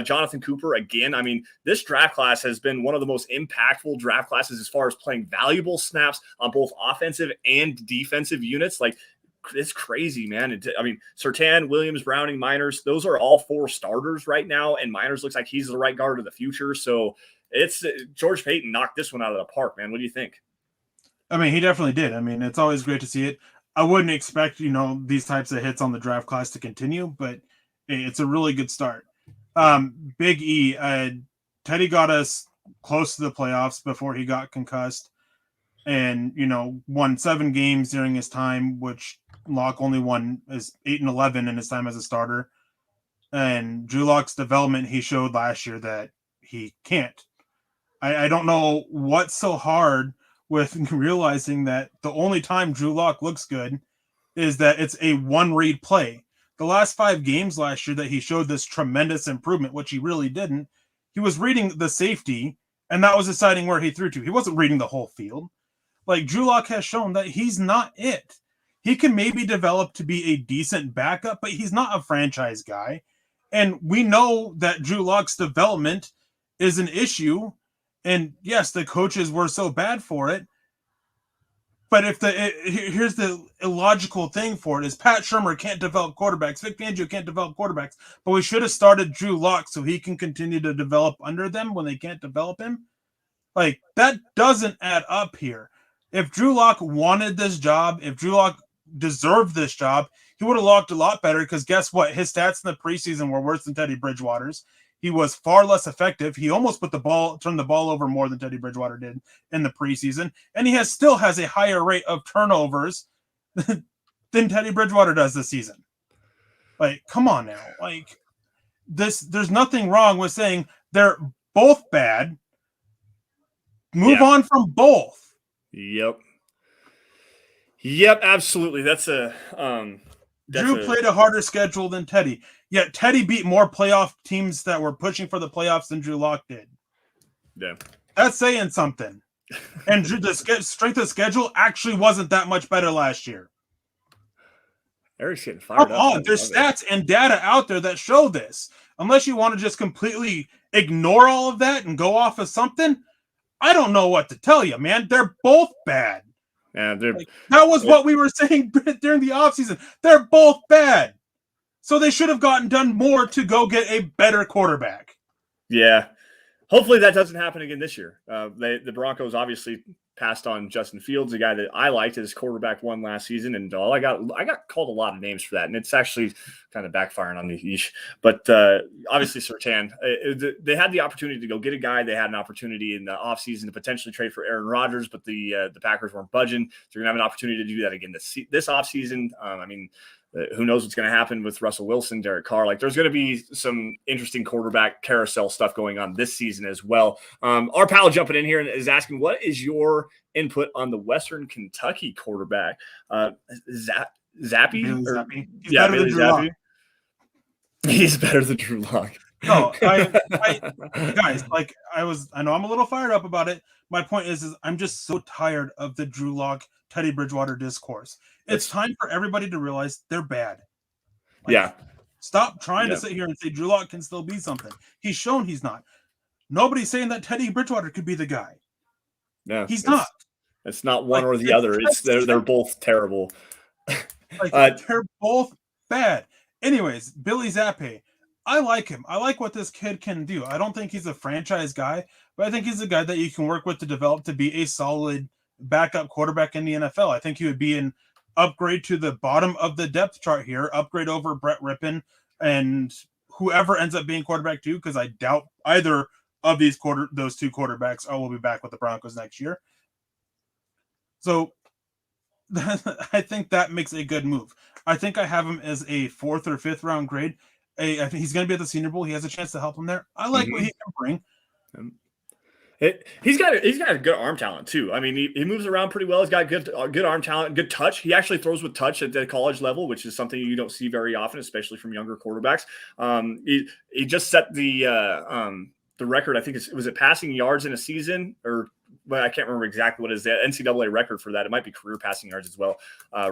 Jonathan Cooper, again, I mean, this draft class has been one of the most impactful draft classes as far as playing valuable snaps on both offensive and defensive units. Like, it's crazy, man. I mean, Surtain, Williams, Browning, Miners, those are all 4 starters right now, and Miners looks like he's the right guard of the future. So it's George Payton knocked this one out of the park, man. What do you think? I mean, he definitely did. I mean, it's always great to see it. I wouldn't expect, these types of hits on the draft class to continue, but it's a really good start. Big E, Teddy got us close to the playoffs before he got concussed. And, won 7 games during his time, which Locke only won is 8-11 in his time as a starter. And Drew Lock's development, he showed last year that he can't. I don't know what's so hard with realizing that the only time Drew Lock looks good is that it's a one-read play. The last 5 games last year that he showed this tremendous improvement, which he really didn't, he was reading the safety, and that was deciding where he threw to. He wasn't reading the whole field. Like, Drew Lock has shown that he's not it. He can maybe develop to be a decent backup, but he's not a franchise guy. And we know that Drew Lock's development is an issue. And yes, the coaches were so bad for it. But here's the illogical thing for it is Pat Shurmur can't develop quarterbacks. Vic Fangio can't develop quarterbacks. But we should have started Drew Lock so he can continue to develop under them when they can't develop him. Like, that doesn't add up here. If Drew Lock wanted this job, if Drew Lock deserved this job, he would have locked a lot better because guess what? His stats in the preseason were worse than Teddy Bridgewater's. He was far less effective. He almost turned the ball over more than Teddy Bridgewater did in the preseason. And he still has a higher rate of turnovers than Teddy Bridgewater does this season. Like, come on now. Like, there's nothing wrong with saying they're both bad. Move on from both. Yep, absolutely. Drew played a harder schedule than Teddy. Yet Teddy beat more playoff teams that were pushing for the playoffs than Drew Lock did. Yeah. That's saying something. And the strength of schedule actually wasn't that much better last year. Erick's getting fired up. There's stats and data out there that show this. Unless you want to just completely ignore all of that and go off of something, I don't know what to tell you, man. They're both bad. Yeah, that was what we were saying during the offseason. They're both bad. So they should have done more to go get a better quarterback. Yeah. Hopefully that doesn't happen again this year. The Broncos obviously passed on Justin Fields, a guy that I liked as quarterback one last season, and I got called a lot of names for that, and it's actually kind of backfiring on me. But obviously Surtain, they had the opportunity to go get a guy. They had an opportunity in the offseason to potentially trade for Aaron Rodgers, but the Packers weren't budging. So you're going to have an opportunity to do that again this offseason. Who knows what's going to happen with Russell Wilson, Derek Carr. Like, there's going to be some interesting quarterback carousel stuff going on this season as well. Our pal jumping in here and is asking, what is your input on the Western Kentucky quarterback? Zappy? Billy Zappe. He's better than Drew Lock. No, guys, like I know I'm a little fired up about it. My point is I'm just so tired of the Drew Lock, Teddy Bridgewater discourse. It's time for everybody to realize they're bad. Stop trying to sit here and say Drew Lock can still be something. He's shown he's not. Nobody's saying that Teddy Bridgewater could be the guy. No, he's not. It's not one or the other. They're both terrible. They're both bad. Anyways, Billy Zappe, I like him. I like what this kid can do. I don't think he's a franchise guy, but I think he's a guy that you can work with to develop to be a solid backup quarterback in the NFL. I think he would be an upgrade to the bottom of the depth chart here, upgrade over Brett Rippon and whoever ends up being quarterback too, because I doubt either of those two quarterbacks will be back with the Broncos next year. So I think that makes a good move. I think I have him as a 4th or 5th round grade. I think he's going to be at the Senior Bowl. He has a chance to help him there. I like what he can bring. He's got a good arm talent too. I mean, he moves around pretty well. He's got good arm talent, good touch. He actually throws with touch at the college level, which is something you don't see very often, especially from younger quarterbacks. He just set the record. I think was it passing yards in a season, or well, I can't remember exactly what is the NCAA record for that. It might be career passing yards as well.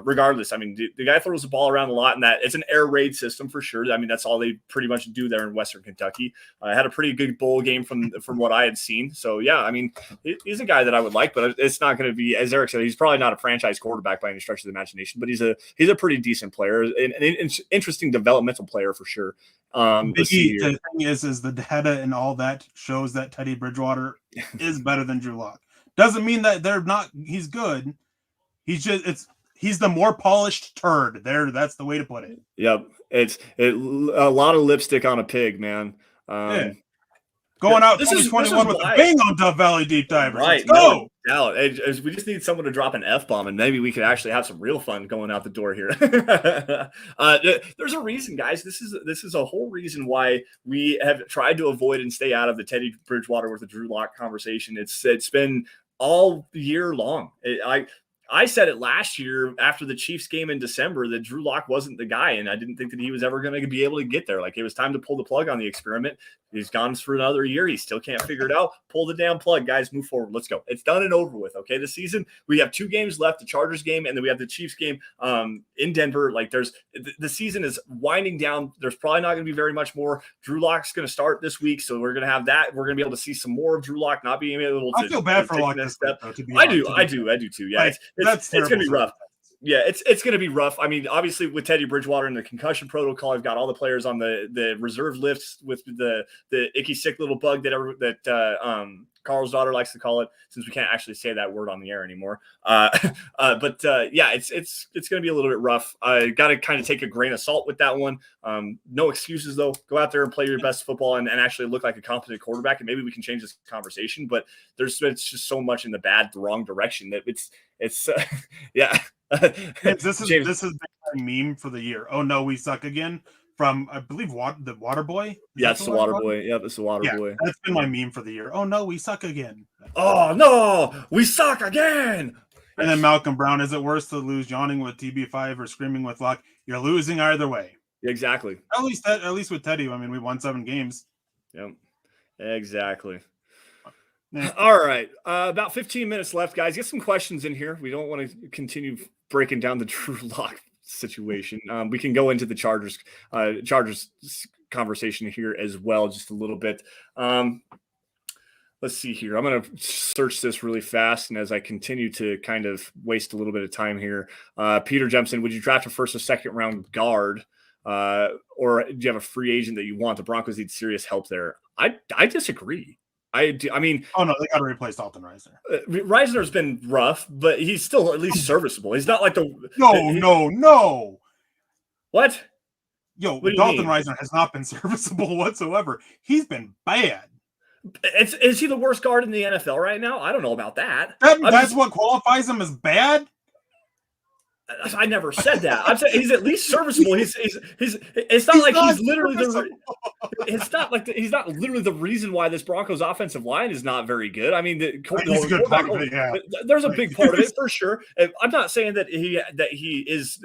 Regardless, I mean, the guy throws the ball around a lot, and that it's an air raid system for sure. I mean, that's all they pretty much do there in Western Kentucky. Had a pretty good bowl game from what I had seen. So yeah, I mean, he's a guy that I would like, but it's not going to be, as Eric said, he's probably not a franchise quarterback by any stretch of the imagination, but he's a pretty decent player, an interesting developmental player for sure. The thing is the data and all that shows that Teddy Bridgewater is better than Drew Lock. Doesn't mean that they're not. He's good. He's the more polished turd. That's the way to put it. Yep, it's a lot of lipstick on a pig, man. Going out this 2021 with why. a bang on Dove Valley Deep Divers. Right. Let's go. No, we just need someone to drop an F-bomb, and maybe we could actually have some real fun going out the door here. There's a reason, guys. This is a whole reason why we have tried to avoid and stay out of the Teddy Bridgewater with the Drew Lock conversation. It's been all year long. I said it last year after the Chiefs game in December that Drew Lock wasn't the guy, and I didn't think that he was ever going to be able to get there. Like, it was time to pull the plug on the experiment. He's gone for another year. He still can't figure it out. Pull the damn plug, guys. Move forward. Let's go. It's done and over with. Okay, the season, we have 2 games left: the Chargers game, and then we have the Chiefs game in Denver. Like, the season is winding down. There's probably not going to be very much more. Drew Lock's going to start this week, so we're going to have that. We're going to be able to see some more of Drew Lock not being able to. I feel bad for Lock this step. Though, I do too. Yeah, it's going to be rough. Yeah, it's going to be rough. I mean, obviously with Teddy Bridgewater and the concussion protocol, I've got all the players on the reserve lists with the icky sick little bug that Carl's daughter likes to call it, since we can't actually say that word on the air anymore. But yeah, it's going to be a little bit rough. I got to kind of take a grain of salt with that one. No excuses though. Go out there and play your best football and actually look like a competent quarterback, and maybe we can change this conversation. But it's just so much in the wrong direction that it's yeah. This is my meme for the year. Oh no, we suck again. From, I believe, the Water Boy. Yeah, it's the Water Boy. Yeah, it's the Water Boy. That's been my meme for the year. Oh no, we suck again. Oh no, we suck again. And then Malcolm Brown, is it worse to lose yawning with TB5 or screaming with Lock? You're losing either way. Exactly. At least with Teddy, I mean, we won 7 games. Yep. Exactly. Yeah. All right. About 15 minutes left, guys. Get some questions in here. We don't want to continue breaking down the Drew Lock situation. We can go into the Chargers conversation here as well, just a little bit. Let's see here. I'm going to search this really fast, and as I continue to kind of waste a little bit of time here, Peter jumps in. Would you draft a first or second round guard, or do you have a free agent that you want? The Broncos need serious help there. I disagree. I mean, oh no, they got to replace Dalton Risner. Risner's been rough, but he's still at least serviceable. He's not like the no. What? Yo, Dalton Risner has not been serviceable whatsoever. He's been bad. Is he the worst guard in the NFL right now? I don't know about that. That's what qualifies him as bad. I never said that. I'm saying he's at least serviceable. It's not like he's literally it's not like he's not literally the reason why this Broncos offensive line is not very good. I mean, he's a good part of it, yeah. There's a big part of it for sure. I'm not saying that he is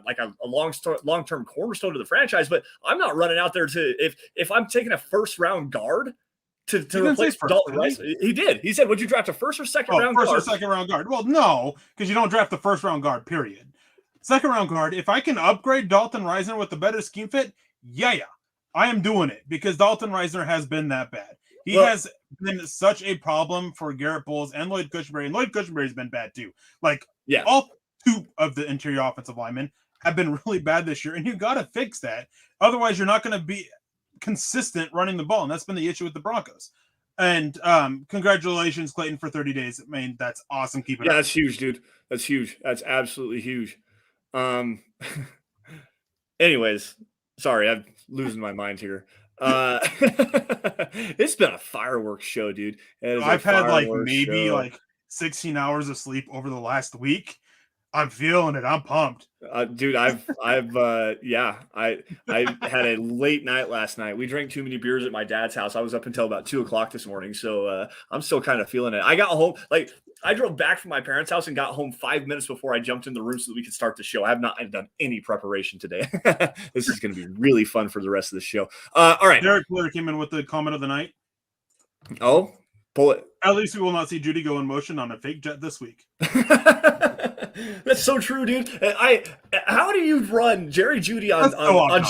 like a long-term cornerstone to the franchise, but I'm not running out there to if I'm taking a first round guard to replace Dalton Rice. He did. He said, would you draft a first or second round guard? First or second round guard. Well, no, because you don't draft the first round guard, period. Second round guard, if I can upgrade Dalton Risner with a better scheme fit, yeah, I am doing it, because Dalton Risner has been that bad. He has been such a problem for Garrett Bowles and Lloyd Cushenberry, and Lloyd Cushenberry's been bad too. Like, all 2 of the interior offensive linemen have been really bad this year, and you got to fix that. Otherwise, you're not going to be consistent running the ball, and that's been the issue with the Broncos. And congratulations, Clayton, for 30 days. I mean, that's awesome. Keep it up. That's huge, dude. That's huge. That's absolutely huge. Anyways, sorry, I'm losing my mind here. It's been a fireworks show, dude. I've had maybe 16 hours of sleep over the last week. I'm feeling it. I'm pumped. Dude, I had a late night last night. We drank too many beers at my dad's house. I was up until about 2:00 this morning. So I'm still kind of feeling it. I got home, I drove back from my parents' house and got home 5 minutes before I jumped in the room so that we could start the show. I've done any preparation today. This is going to be really fun for the rest of the show. All right. Derek Blair came in with the comment of the night. Oh, pull it. At least we will not see Judy go in motion on a fake jet this week. That's so true, dude. How do you run Jerry Jeudy on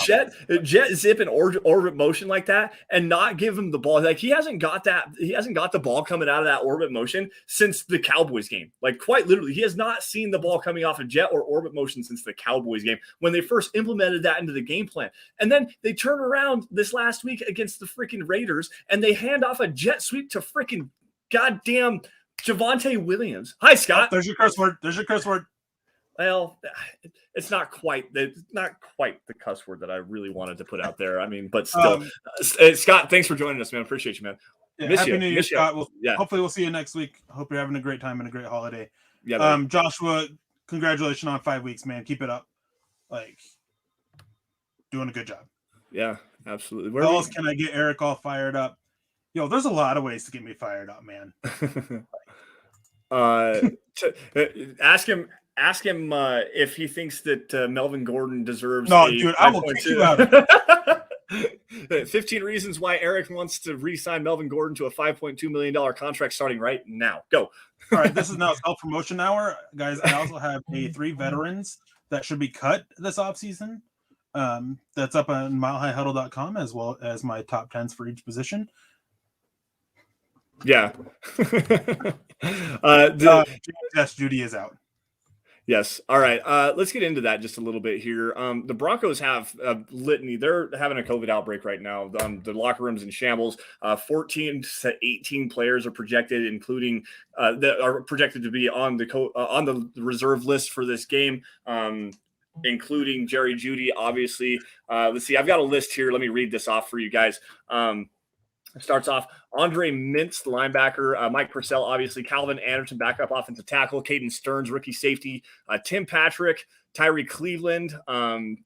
jet zip and orbit motion like that and not give him the ball? Like, he hasn't got the ball coming out of that orbit motion since the Cowboys game. Like, quite literally, he has not seen the ball coming off a jet or orbit motion since the Cowboys game when they first implemented that into the game plan. And then they turn around this last week against the freaking Raiders and they hand off a jet sweep to freaking goddamn Javonte Williams. Hi, Scott. There's your curse word. Well, it's not quite the cuss word that I really wanted to put out there. I mean, but still, Scott, thanks for joining us, man. Appreciate you, man. Yeah, Miss Happy you. New Year, Scott. Yeah. Hopefully we'll see you next week. Hope you're having a great time and a great holiday. Yeah. Joshua, congratulations on 5 weeks, man. Keep it up. Like, doing a good job. Yeah, absolutely. How else can I get Eric all fired up? Yo, there's a lot of ways to get me fired up, man. Ask him if he thinks that Melvin Gordon deserves. No, dude, I will kick you out. 15 reasons why Eric wants to re-sign Melvin Gordon to a $5.2 million contract starting right now. Go. All right, this is now self-promotion hour. Guys, I also have 3 veterans that should be cut this offseason. That's up on milehighhuddle.com, as well as my top 10s for each position. Yeah. Yes, Judy is out. Yes. All right. Let's get into that just a little bit here. The Broncos have a litany. They're having a COVID outbreak right now. The locker room's in shambles. 14 to 18 players are projected, including that are projected to be on the reserve list for this game, including Jerry Jeudy, obviously. Let's see. I've got a list here. Let me read this off for you guys. It starts off Andre Mintz, the linebacker, Mike Purcell, obviously, Calvin Anderson, backup offensive tackle, Caden Stearns, rookie safety, Tim Patrick, Tyree Cleveland,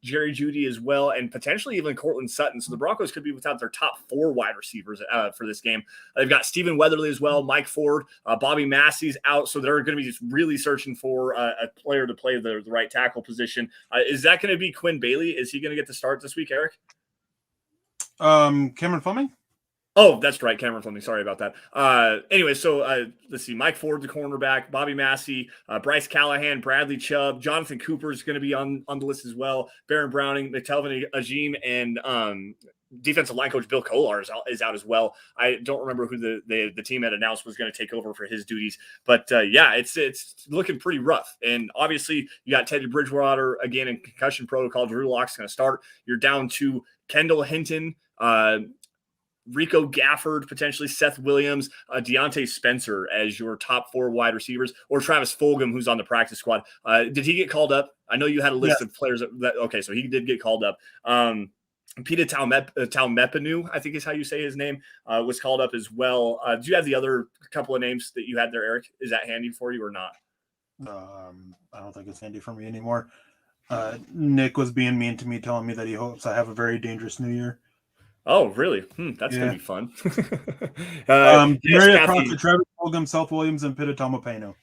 Jerry Jeudy as well, and potentially even Cortland Sutton. So the Broncos could be without their top 4 wide receivers for this game. They've got Stephen Weatherly as well, Mike Ford, Bobby Massey's out, so they're going to be just really searching for a player to play the right tackle position. Is that going to be Quinn Bailey? Is he going to get the start this week, Eric? Cameron Fleming? Oh, that's right, Cameron Fleming. Sorry about that. Anyway, so let's see. Mike Ford, the cornerback, Bobby Massey, Bryce Callahan, Bradley Chubb, Jonathan Cooper is going to be on the list as well. Baron Browning, McTelvin Ajim, and defensive line coach Bill Kolar is out as well. I don't remember who the team had announced was going to take over for his duties, but yeah, it's looking pretty rough. And obviously, you got Teddy Bridgewater again in concussion protocol. Drew Lock's going to start. You're down to Kendall Hinton, Rico Gafford, potentially Seth Williams, Deontay Spencer as your top 4 wide receivers, or Travis Fulgham, who's on the practice squad. Did he get called up? I know you had a list of players okay, so he did get called up. Peter Taumepanu, I think is how you say his name, was called up as well. Do you have the other couple of names that you had there, Eric? Is that handy for you or not? I don't think it's handy for me anymore. Nick was being mean to me, telling me that he hopes I have a very dangerous new year. Oh, really? That's going to be fun. Travis Fulgham, Seth Williams, and Peter Taumepanu.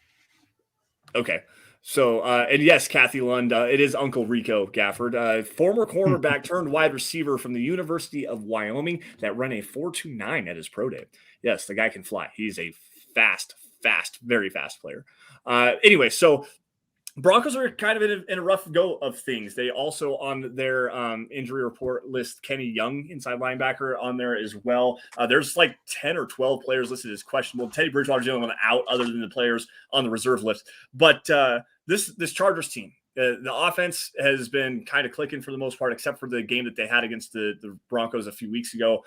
Okay. So, and yes, Kathy Lund, it is Uncle Rico Gafford, former cornerback turned wide receiver from the University of Wyoming that ran a 4.29 at his pro day. Yes, the guy can fly. He's a fast, very fast player. Anyway, so Broncos are kind of in a rough go of things. They also on their injury report list Kenny Young, inside linebacker, on there as well. There's like 10 or 12 players listed as questionable. Teddy Bridgewater's the only one out other than the players on the reserve list. But this Chargers team, the offense has been kind of clicking for the most part, except for the game that they had against the Broncos a few weeks ago.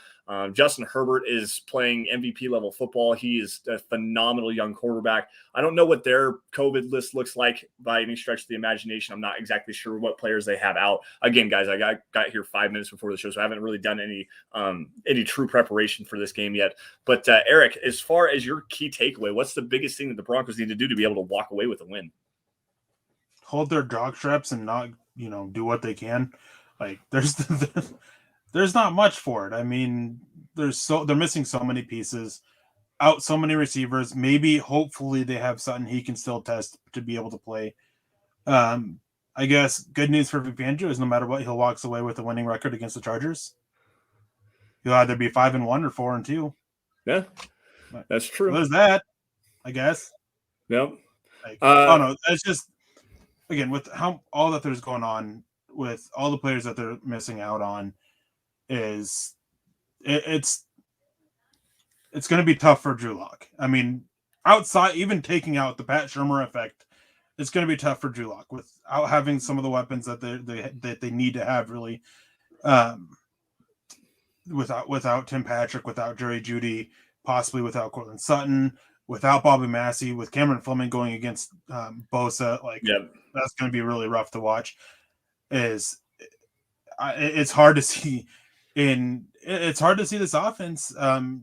Justin Herbert is playing MVP level football. He is a phenomenal young quarterback. I don't know what their COVID list looks like by any stretch of the imagination. I'm not exactly sure what players they have out. Again, guys, I got here 5 minutes before the show, so I haven't really done any true preparation for this game yet. But Eric, as far as your key takeaway, what's the biggest thing that the Broncos need to do to be able to walk away with a win? Hold their jock straps and not, do what they can. Like there's not much for it. I mean, they're missing so many pieces, out so many receivers. Maybe hopefully they have Sutton he can still test to be able to play. I guess good news for Vic Fangio is no matter what, he'll walks away with a winning record against the Chargers. He'll either be 5-1 or 4-2. Yeah, that's true. There's that, I guess. Yep. No, it's just. Again, with all that there's going on with all the players that they're missing out on, it's going to be tough for Drew Lock. I mean, outside, even taking out the Pat Shurmur effect, it's going to be tough for Drew Lock without having some of the weapons that they need to have. Really, without Tim Patrick, without Jerry Jeudy, possibly without Cortland Sutton. without Bobby Massey, with Cameron Fleming going against Bosa, that's going to be really rough to watch. It's hard to see it's hard to see this offense.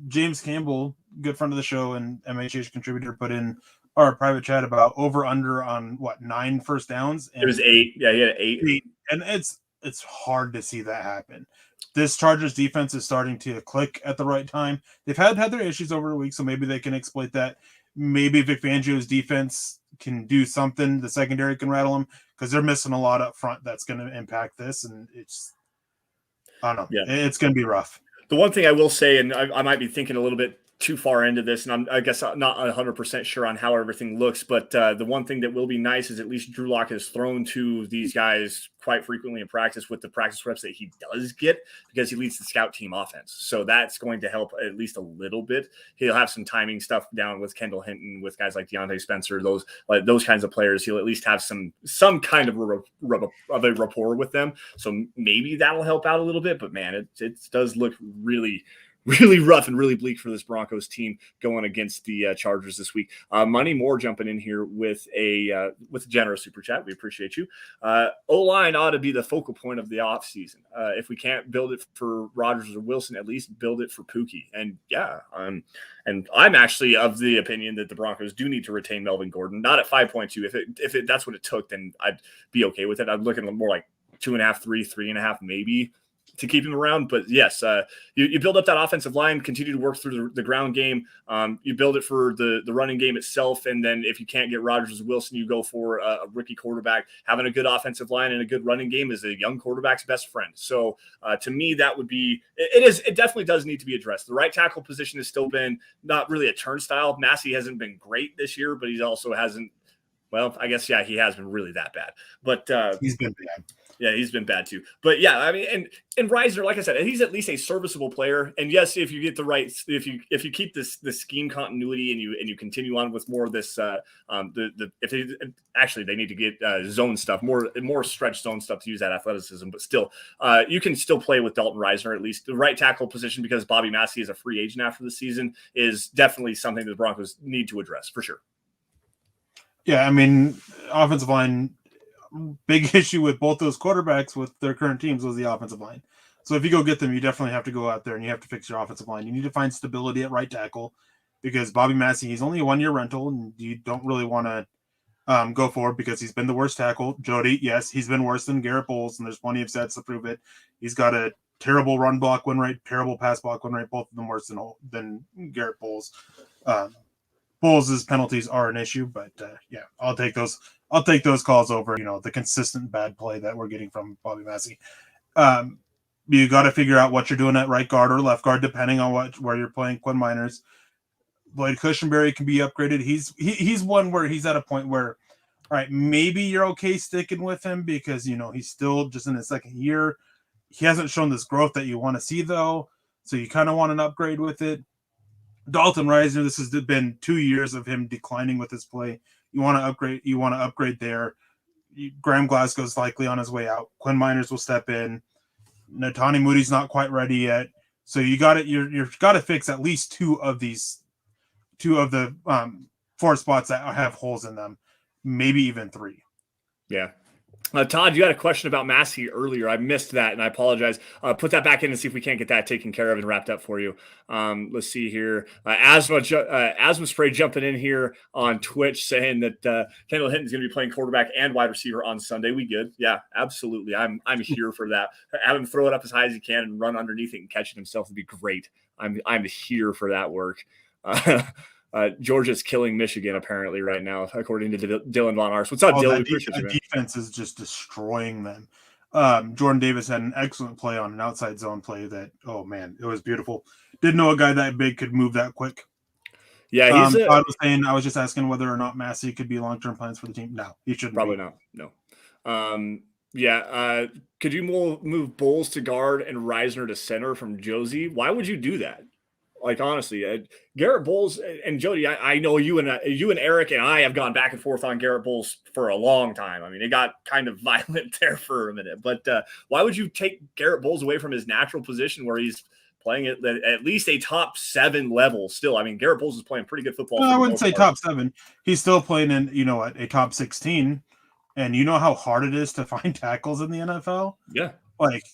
James Campbell, good friend of the show and MHH contributor, put in our private chat about over under on 9 first downs. And it was 8. Yeah, he had 8. And it's hard to see that happen. This Chargers defense is starting to click at the right time. They've had their issues over the week, so maybe they can exploit that. Maybe Vic Fangio's defense can do something. The secondary can rattle them because they're missing a lot up front that's going to impact this. And I don't know. Yeah. It's going to be rough. The one thing I will say, and I might be thinking a little bit too far into this, and I guess I'm not 100% sure on how everything looks, but the one thing that will be nice is at least Drew Lock has thrown to these guys quite frequently in practice with the practice reps that he does get, because he leads the scout team offense. So that's going to help at least a little bit. He'll have some timing stuff down with Kendall Hinton, with guys like Deontay Spencer, those kinds of players. He'll at least have some kind of a rapport with them. So maybe that'll help out a little bit, but man, it does look really rough and really bleak for this Broncos team going against the Chargers this week. Money Moore jumping in here with a generous super chat. We appreciate you. O-line ought to be the focal point of the offseason. If we can't build it for Rodgers or Wilson, at least build it for Pookie. And yeah, and I'm actually of the opinion that the Broncos do need to retain Melvin Gordon, not at 5.2. If that's what it took, then I'd be okay with it. I'd look at more like 2.5, 3.5 maybe, to keep him around. But yes, you build up that offensive line, continue to work through the ground game. You build it for the running game itself. And then if you can't get Rodgers or Wilson, you go for a rookie quarterback. Having a good offensive line and a good running game is a young quarterback's best friend. So to me, that would be, it definitely does need to be addressed. The right tackle position has still been not really a turnstile. Massey hasn't been great this year, but he also hasn't, well, I guess, yeah, he has been really that bad. But he's been bad. Yeah, he's been bad too. But yeah, I mean, and Reisner, like I said, he's at least a serviceable player. And yes, if you get the right, if you keep this scheme continuity and you continue on with more of this, actually they need to get zone stuff, more stretch zone stuff to use that athleticism. But still, you can still play with Dalton Reisner, at least the right tackle position, because Bobby Massey is a free agent after the season, is definitely something that the Broncos need to address for sure. Yeah, I mean, offensive line. Big issue with both those quarterbacks with their current teams was the offensive line. So if you go get them, you definitely have to go out there and you have to fix your offensive line. You need to find stability at right tackle, because Bobby Massey, he's only a 1-year rental, and you don't really want to go forward because he's been the worst tackle. Jody, yes, he's been worse than Garrett Bowles, and there's plenty of stats to prove it. He's got a terrible run block win rate, terrible pass block win rate, both of them worse than Garrett Bowles. Bowles' penalties are an issue, but yeah, I'll take those calls over, the consistent bad play that we're getting from Bobby Massey. You got to figure out what you're doing at right guard or left guard, depending on where you're playing Quinn Miners. Blade Cushenberry can be upgraded. He's one where he's at a point where, all right, maybe you're okay sticking with him because, he's still just in his second year. He hasn't shown this growth that you want to see, though, so you kind of want an upgrade with it. Dalton Reisner, this has been 2 years of him declining with his play. You want to upgrade there. Graham Glasgow's likely on his way out. Quinn Miners will step in. Natani Moody's not quite ready yet. So you've got to fix at least two of the 4 spots that have holes in them, maybe even 3. Yeah. Todd, you had a question about Massey earlier. I missed that, and I apologize. Put that back in and see if we can't get that taken care of and wrapped up for you. Let's see here. Asthma Spray jumping in here on Twitch saying that Kendall Hinton's going to be playing quarterback and wide receiver on Sunday. We good? Yeah, absolutely. I'm here for that. Have him throw it up as high as he can and run underneath it and catch it himself would be great. I'm here for that work. Georgia's killing Michigan apparently right now, according to Dylan Von Ars. What's up, Dylan? The defense is just destroying them. Jordan Davis had an excellent play on an outside zone play that, oh man, it was beautiful. Didn't know a guy that big could move that quick. Yeah, I was just asking whether or not Massey could be long-term plans for the team. No, he shouldn't. Probably not. No. Could you move Bowles to guard and Reisner to center from Josie? Why would you do that? Like, honestly, Garrett Bowles and Jody, I know you and Erick and I have gone back and forth on Garrett Bowles for a long time. I mean, it got kind of violent there for a minute. But why would you take Garrett Bowles away from his natural position where he's playing at least a top 7 level still. I mean, Garrett Bowles is playing pretty good football. No, I wouldn't say top 7. He's still playing in, a top 16. And you know how hard it is to find tackles in the NFL? Yeah. Like,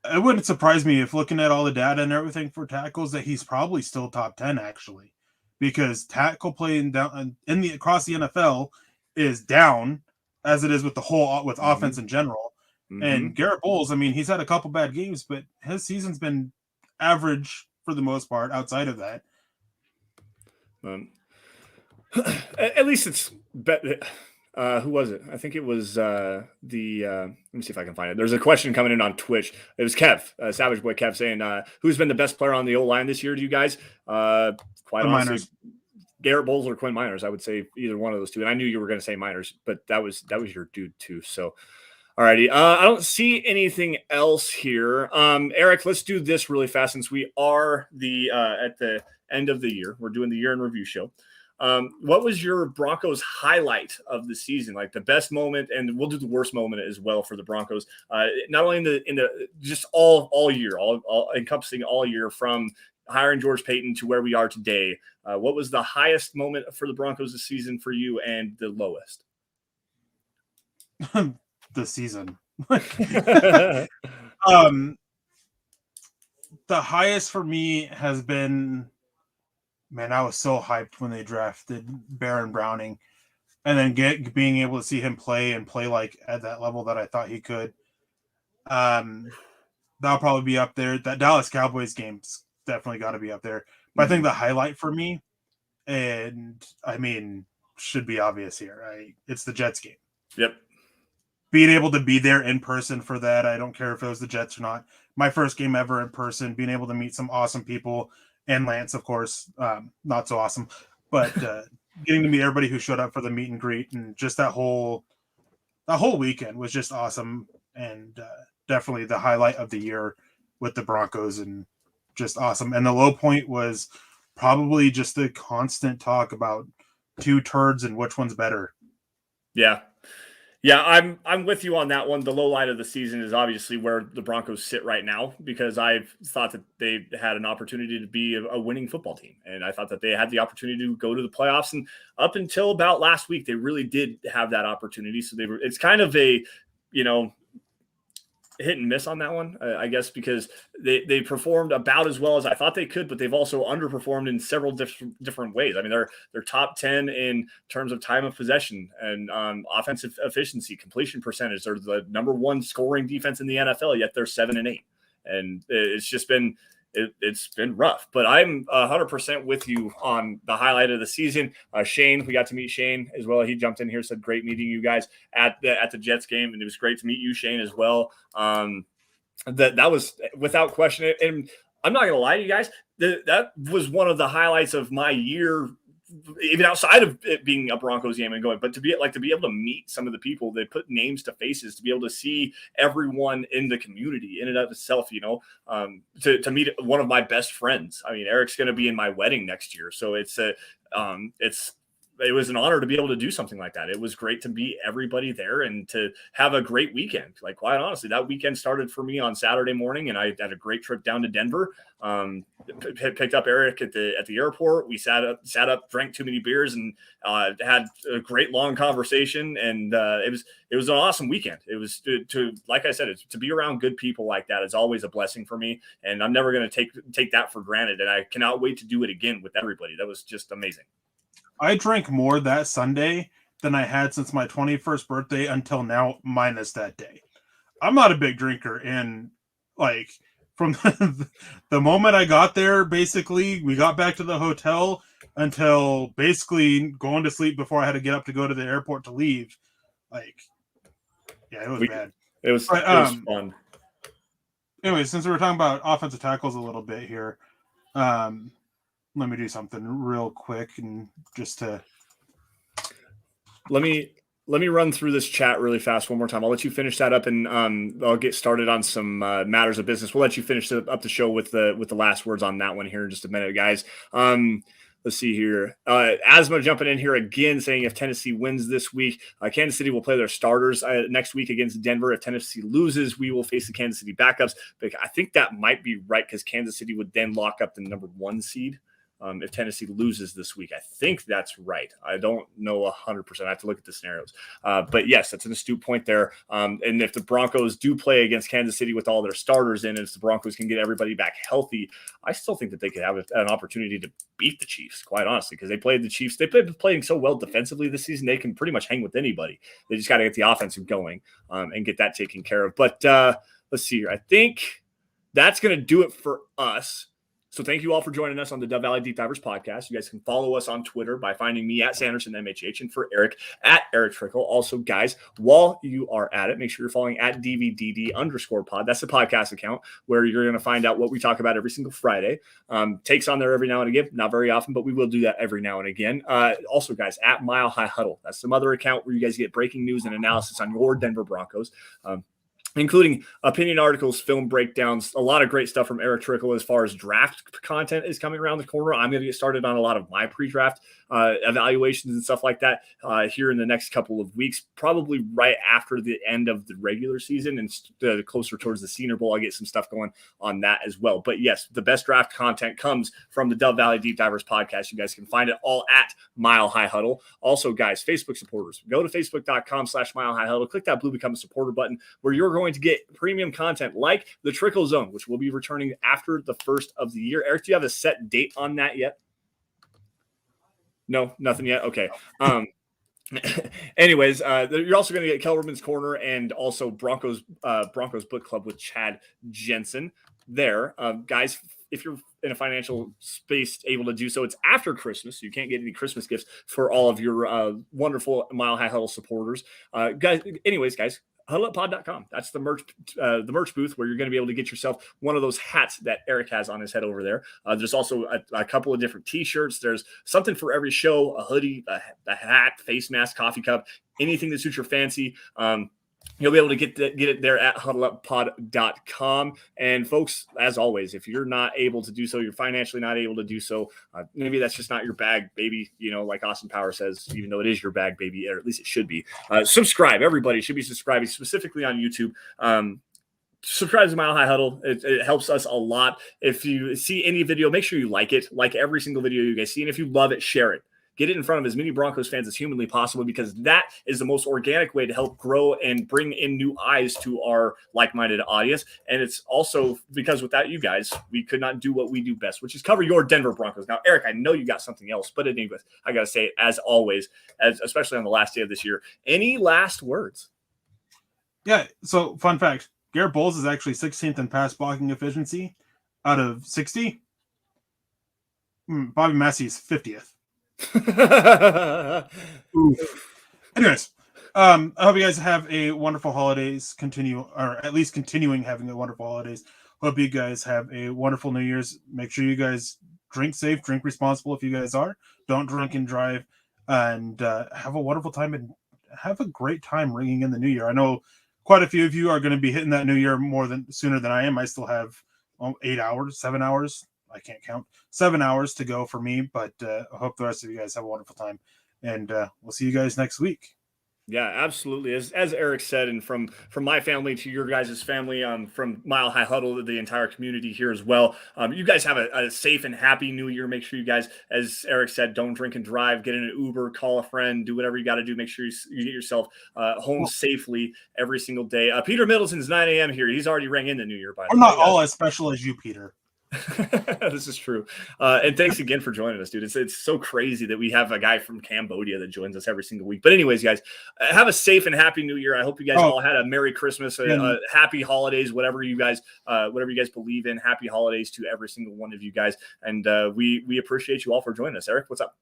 it wouldn't surprise me if looking at all the data and everything for tackles that he's probably still top 10 actually, because tackle playing down across the NFL is down as it is with offense in general. Mm-hmm. And Garrett Bowles, I mean, he's had a couple bad games, but his season's been average for the most part outside of that. At least it's better. Who was it? I think it was let me see if I can find it. There's a question coming in on Twitch. It was Kev, Savage Boy Kev, saying, who's been the best player on the O-line this year to you guys? Quite honestly, Garrett Bowles or Quinn Miners. I would say either one of those two. And I knew you were going to say Miners, but that was your dude too. So, all righty. I don't see anything else here. Eric, let's do this really fast since we are at the end of the year. We're doing the year in review show. What was your Broncos highlight of the season? Like the best moment, and we'll do the worst moment as well for the Broncos. Not only in the just all year, all encompassing all year from hiring George Payton to where we are today. What was the highest moment for the Broncos this season for you, and the lowest? The season. The highest for me has been. Man, I was so hyped when they drafted Baron Browning, and then being able to see him play like at that level that I thought he could. That'll probably be up there. That Dallas Cowboys game's definitely got to be up there. But I think the highlight for me, and I mean, should be obvious here. It's the Jets game. Yep. Being able to be there in person for that, I don't care if it was the Jets or not. My first game ever in person, being able to meet some awesome people. And Lance, of course, not so awesome, but getting to meet everybody who showed up for the meet and greet, and just that whole weekend was just awesome, and definitely the highlight of the year with the Broncos, and just awesome. And the low point was probably just the constant talk about two turds and which one's better. Yeah, I'm with you on that one. The low light of the season is obviously where the Broncos sit right now, because I've thought that they had an opportunity to be a winning football team. And I thought that they had the opportunity to go to the playoffs. And up until about last week, they really did have that opportunity. So it's kind of a, hit and miss on that one, I guess, because they performed about as well as I thought they could, but they've also underperformed in several different ways. I mean, they're top 10 in terms of time of possession and offensive efficiency, completion percentage. They're the number 1 scoring defense in the NFL, yet they're 7-8, and it's just been it's been rough. But I'm 100% with you on the highlight of the season. Shane, we got to meet Shane as well. He jumped in here, said great meeting you guys at the Jets game, and it was great to meet you, Shane, as well. That was without question. And I'm not going to lie to you guys, that was one of the highlights of my year, even outside of it being a Broncos game and going, but to be able to meet some of the people, they put names to faces, to be able to see everyone in the community in and of itself, to meet one of my best friends. I mean, Erick's going to be in my wedding next year. So it was an honor to be able to do something like that. It was great to meet everybody there and to have a great weekend. Like, quite honestly, that weekend started for me on Saturday morning, and I had a great trip down to Denver. Picked up Erick at the airport. We sat up, drank too many beers, and had a great long conversation. And it was an awesome weekend. It was like I said, to be around good people like that is always a blessing for me, and I'm never going to take that for granted. And I cannot wait to do it again with everybody. That was just amazing. I drank more that Sunday than I had since my 21st birthday until now, minus that day. I'm not a big drinker, and from the moment I got there, basically, we got back to the hotel until basically going to sleep before I had to get up to go to the airport to leave. It was bad. It was fun. Anyway, since we were talking about offensive tackles a little bit here, let me do something real quick, and just to let me run through this chat really fast one more time. I'll let you finish that up, and I'll get started on some matters of business. We'll let you finish up the show with the last words on that one here in just a minute, guys. Let's see here. Asma jumping in here again, saying if Tennessee wins this week, Kansas City will play their starters next week against Denver. If Tennessee loses, we will face the Kansas City backups. But I think that might be right because Kansas City would then lock up the number 1 seed. If Tennessee loses this week. I think that's right. I don't know 100%. I have to look at the scenarios. But yes, that's an astute point there. And if the Broncos do play against Kansas City with all their starters in, and if the Broncos can get everybody back healthy, I still think that they could have an opportunity to beat the Chiefs, quite honestly, because they played the Chiefs. They've been playing so well defensively this season. They can pretty much hang with anybody. They just got to get the offensive going and get that taken care of. But let's see here. I think that's going to do it for us. So thank you all for joining us on the Dove Valley Deep Divers podcast. You guys can follow us on Twitter by finding me at Sanderson MHH and for Eric at Erick Trickel. Also, guys, while you are at it, make sure you're following at DVDD_pod. That's the podcast account where you're going to find out what we talk about every single Friday. Takes on there every now and again, not very often, but we will do that every now and again. Also, guys, at Mile High Huddle. That's some other account where you guys get breaking news and analysis on your Denver Broncos. Including opinion articles, film breakdowns, a lot of great stuff from Erick Trickel as far as draft content is coming around the corner. I'm going to get started on a lot of my pre-draft evaluations and stuff like that here in the next couple of weeks, probably right after the end of the regular season and closer towards the Senior Bowl. I'll get some stuff going on that as well. But yes, the best draft content comes from the Dove Valley Deep Divers podcast. You guys can find it all at Mile High Huddle. Also, guys, Facebook supporters, go to facebook.com/Mile High Huddle. Click that blue Become a Supporter button where you're going to get premium content like the Trickel Zone, which will be returning after the first of the year. Eric, do you have a set date on that yet? No, nothing yet. Okay. Anyways, you're also going to get Kellerman's Corner and also Broncos Book Club with Chad Jensen there. Guys, if you're in a financial space able to do so, it's after Christmas. So you can't get any Christmas gifts for all of your wonderful Mile High Huddle supporters. Guys, huddleuppod.com. That's the merch booth where you're going to be able to get yourself one of those hats that Eric has on his head over there. There's also a couple of different t-shirts. There's something for every show, a hoodie, a hat, face mask, coffee cup, anything that suits your fancy. You'll be able to get it there at huddleuppod.com. And folks, as always, if you're not able to do so, you're financially not able to do so, maybe that's just not your bag, baby. You know, like Austin Power says, even though it is your bag, baby, or at least it should be. Subscribe. Everybody should be subscribing, specifically on YouTube. Subscribe to Mile High Huddle. It helps us a lot. If you see any video, make sure you like it. Like every single video you guys see. And if you love it, share it. Get it in front of as many Broncos fans as humanly possible, because that is the most organic way to help grow and bring in new eyes to our like-minded audience. And it's also because without you guys, we could not do what we do best, which is cover your Denver Broncos. Now, Eric, I know you got something else, but in English, I got to say it as always, especially on the last day of this year. Any last words? Yeah, so fun fact, Garrett Bowles is actually 16th in pass blocking efficiency out of 60. Bobby Massey's 50th. Anyways, I hope you guys have a wonderful holidays, continuing having a wonderful holidays. Hope you guys have a wonderful New Year's. Make sure you guys drink safe, drink responsible if you guys are. Don't drink and drive, and have a wonderful time and have a great time ringing in the new year. I know quite a few of you are going to be hitting that new year sooner than I am. I still have 7 hours. I can't count. 7 hours to go for me, but I hope the rest of you guys have a wonderful time, and we'll see you guys next week. Yeah, absolutely. As Eric said, and from my family to your guys' family, from Mile High Huddle to the entire community here as well, you guys have a safe and happy new year. Make sure you guys, as Eric said, don't drink and drive. Get in an Uber, call a friend, do whatever you got to do. Make sure you get yourself home safely every single day. Peter Middleton's 9 a.m. here. He's already rang in the new year. By the way, I'm not all as special as you, Peter. This is true. And thanks again for joining us, dude. It's so crazy that we have a guy from Cambodia that joins us every single week. But anyways, guys, have a safe and happy new year. I hope you guys all had a Merry Christmas, happy holidays, whatever you guys believe in. Happy holidays to every single one of you guys. And we appreciate you all for joining us. Eric, what's up?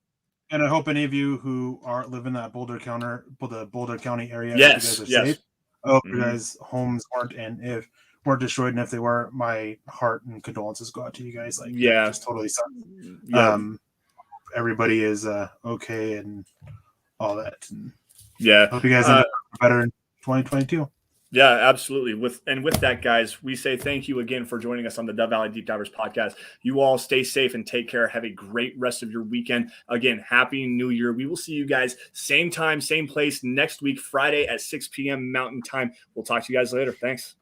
And I hope any of you who live in that Boulder County area, yes, you guys are safe. I hope you guys' homes weren't destroyed, and if they were, my heart and condolences go out to you guys. Just totally sucks. Everybody is okay and all that. And hope you guys end up better in 2022. Yeah, absolutely. With that, guys, we say thank you again for joining us on the Dove Valley Deep Divers podcast. You all stay safe and take care. Have a great rest of your weekend. Again, happy New Year. We will see you guys same time, same place next week, Friday at 6 p.m. Mountain Time. We'll talk to you guys later. Thanks.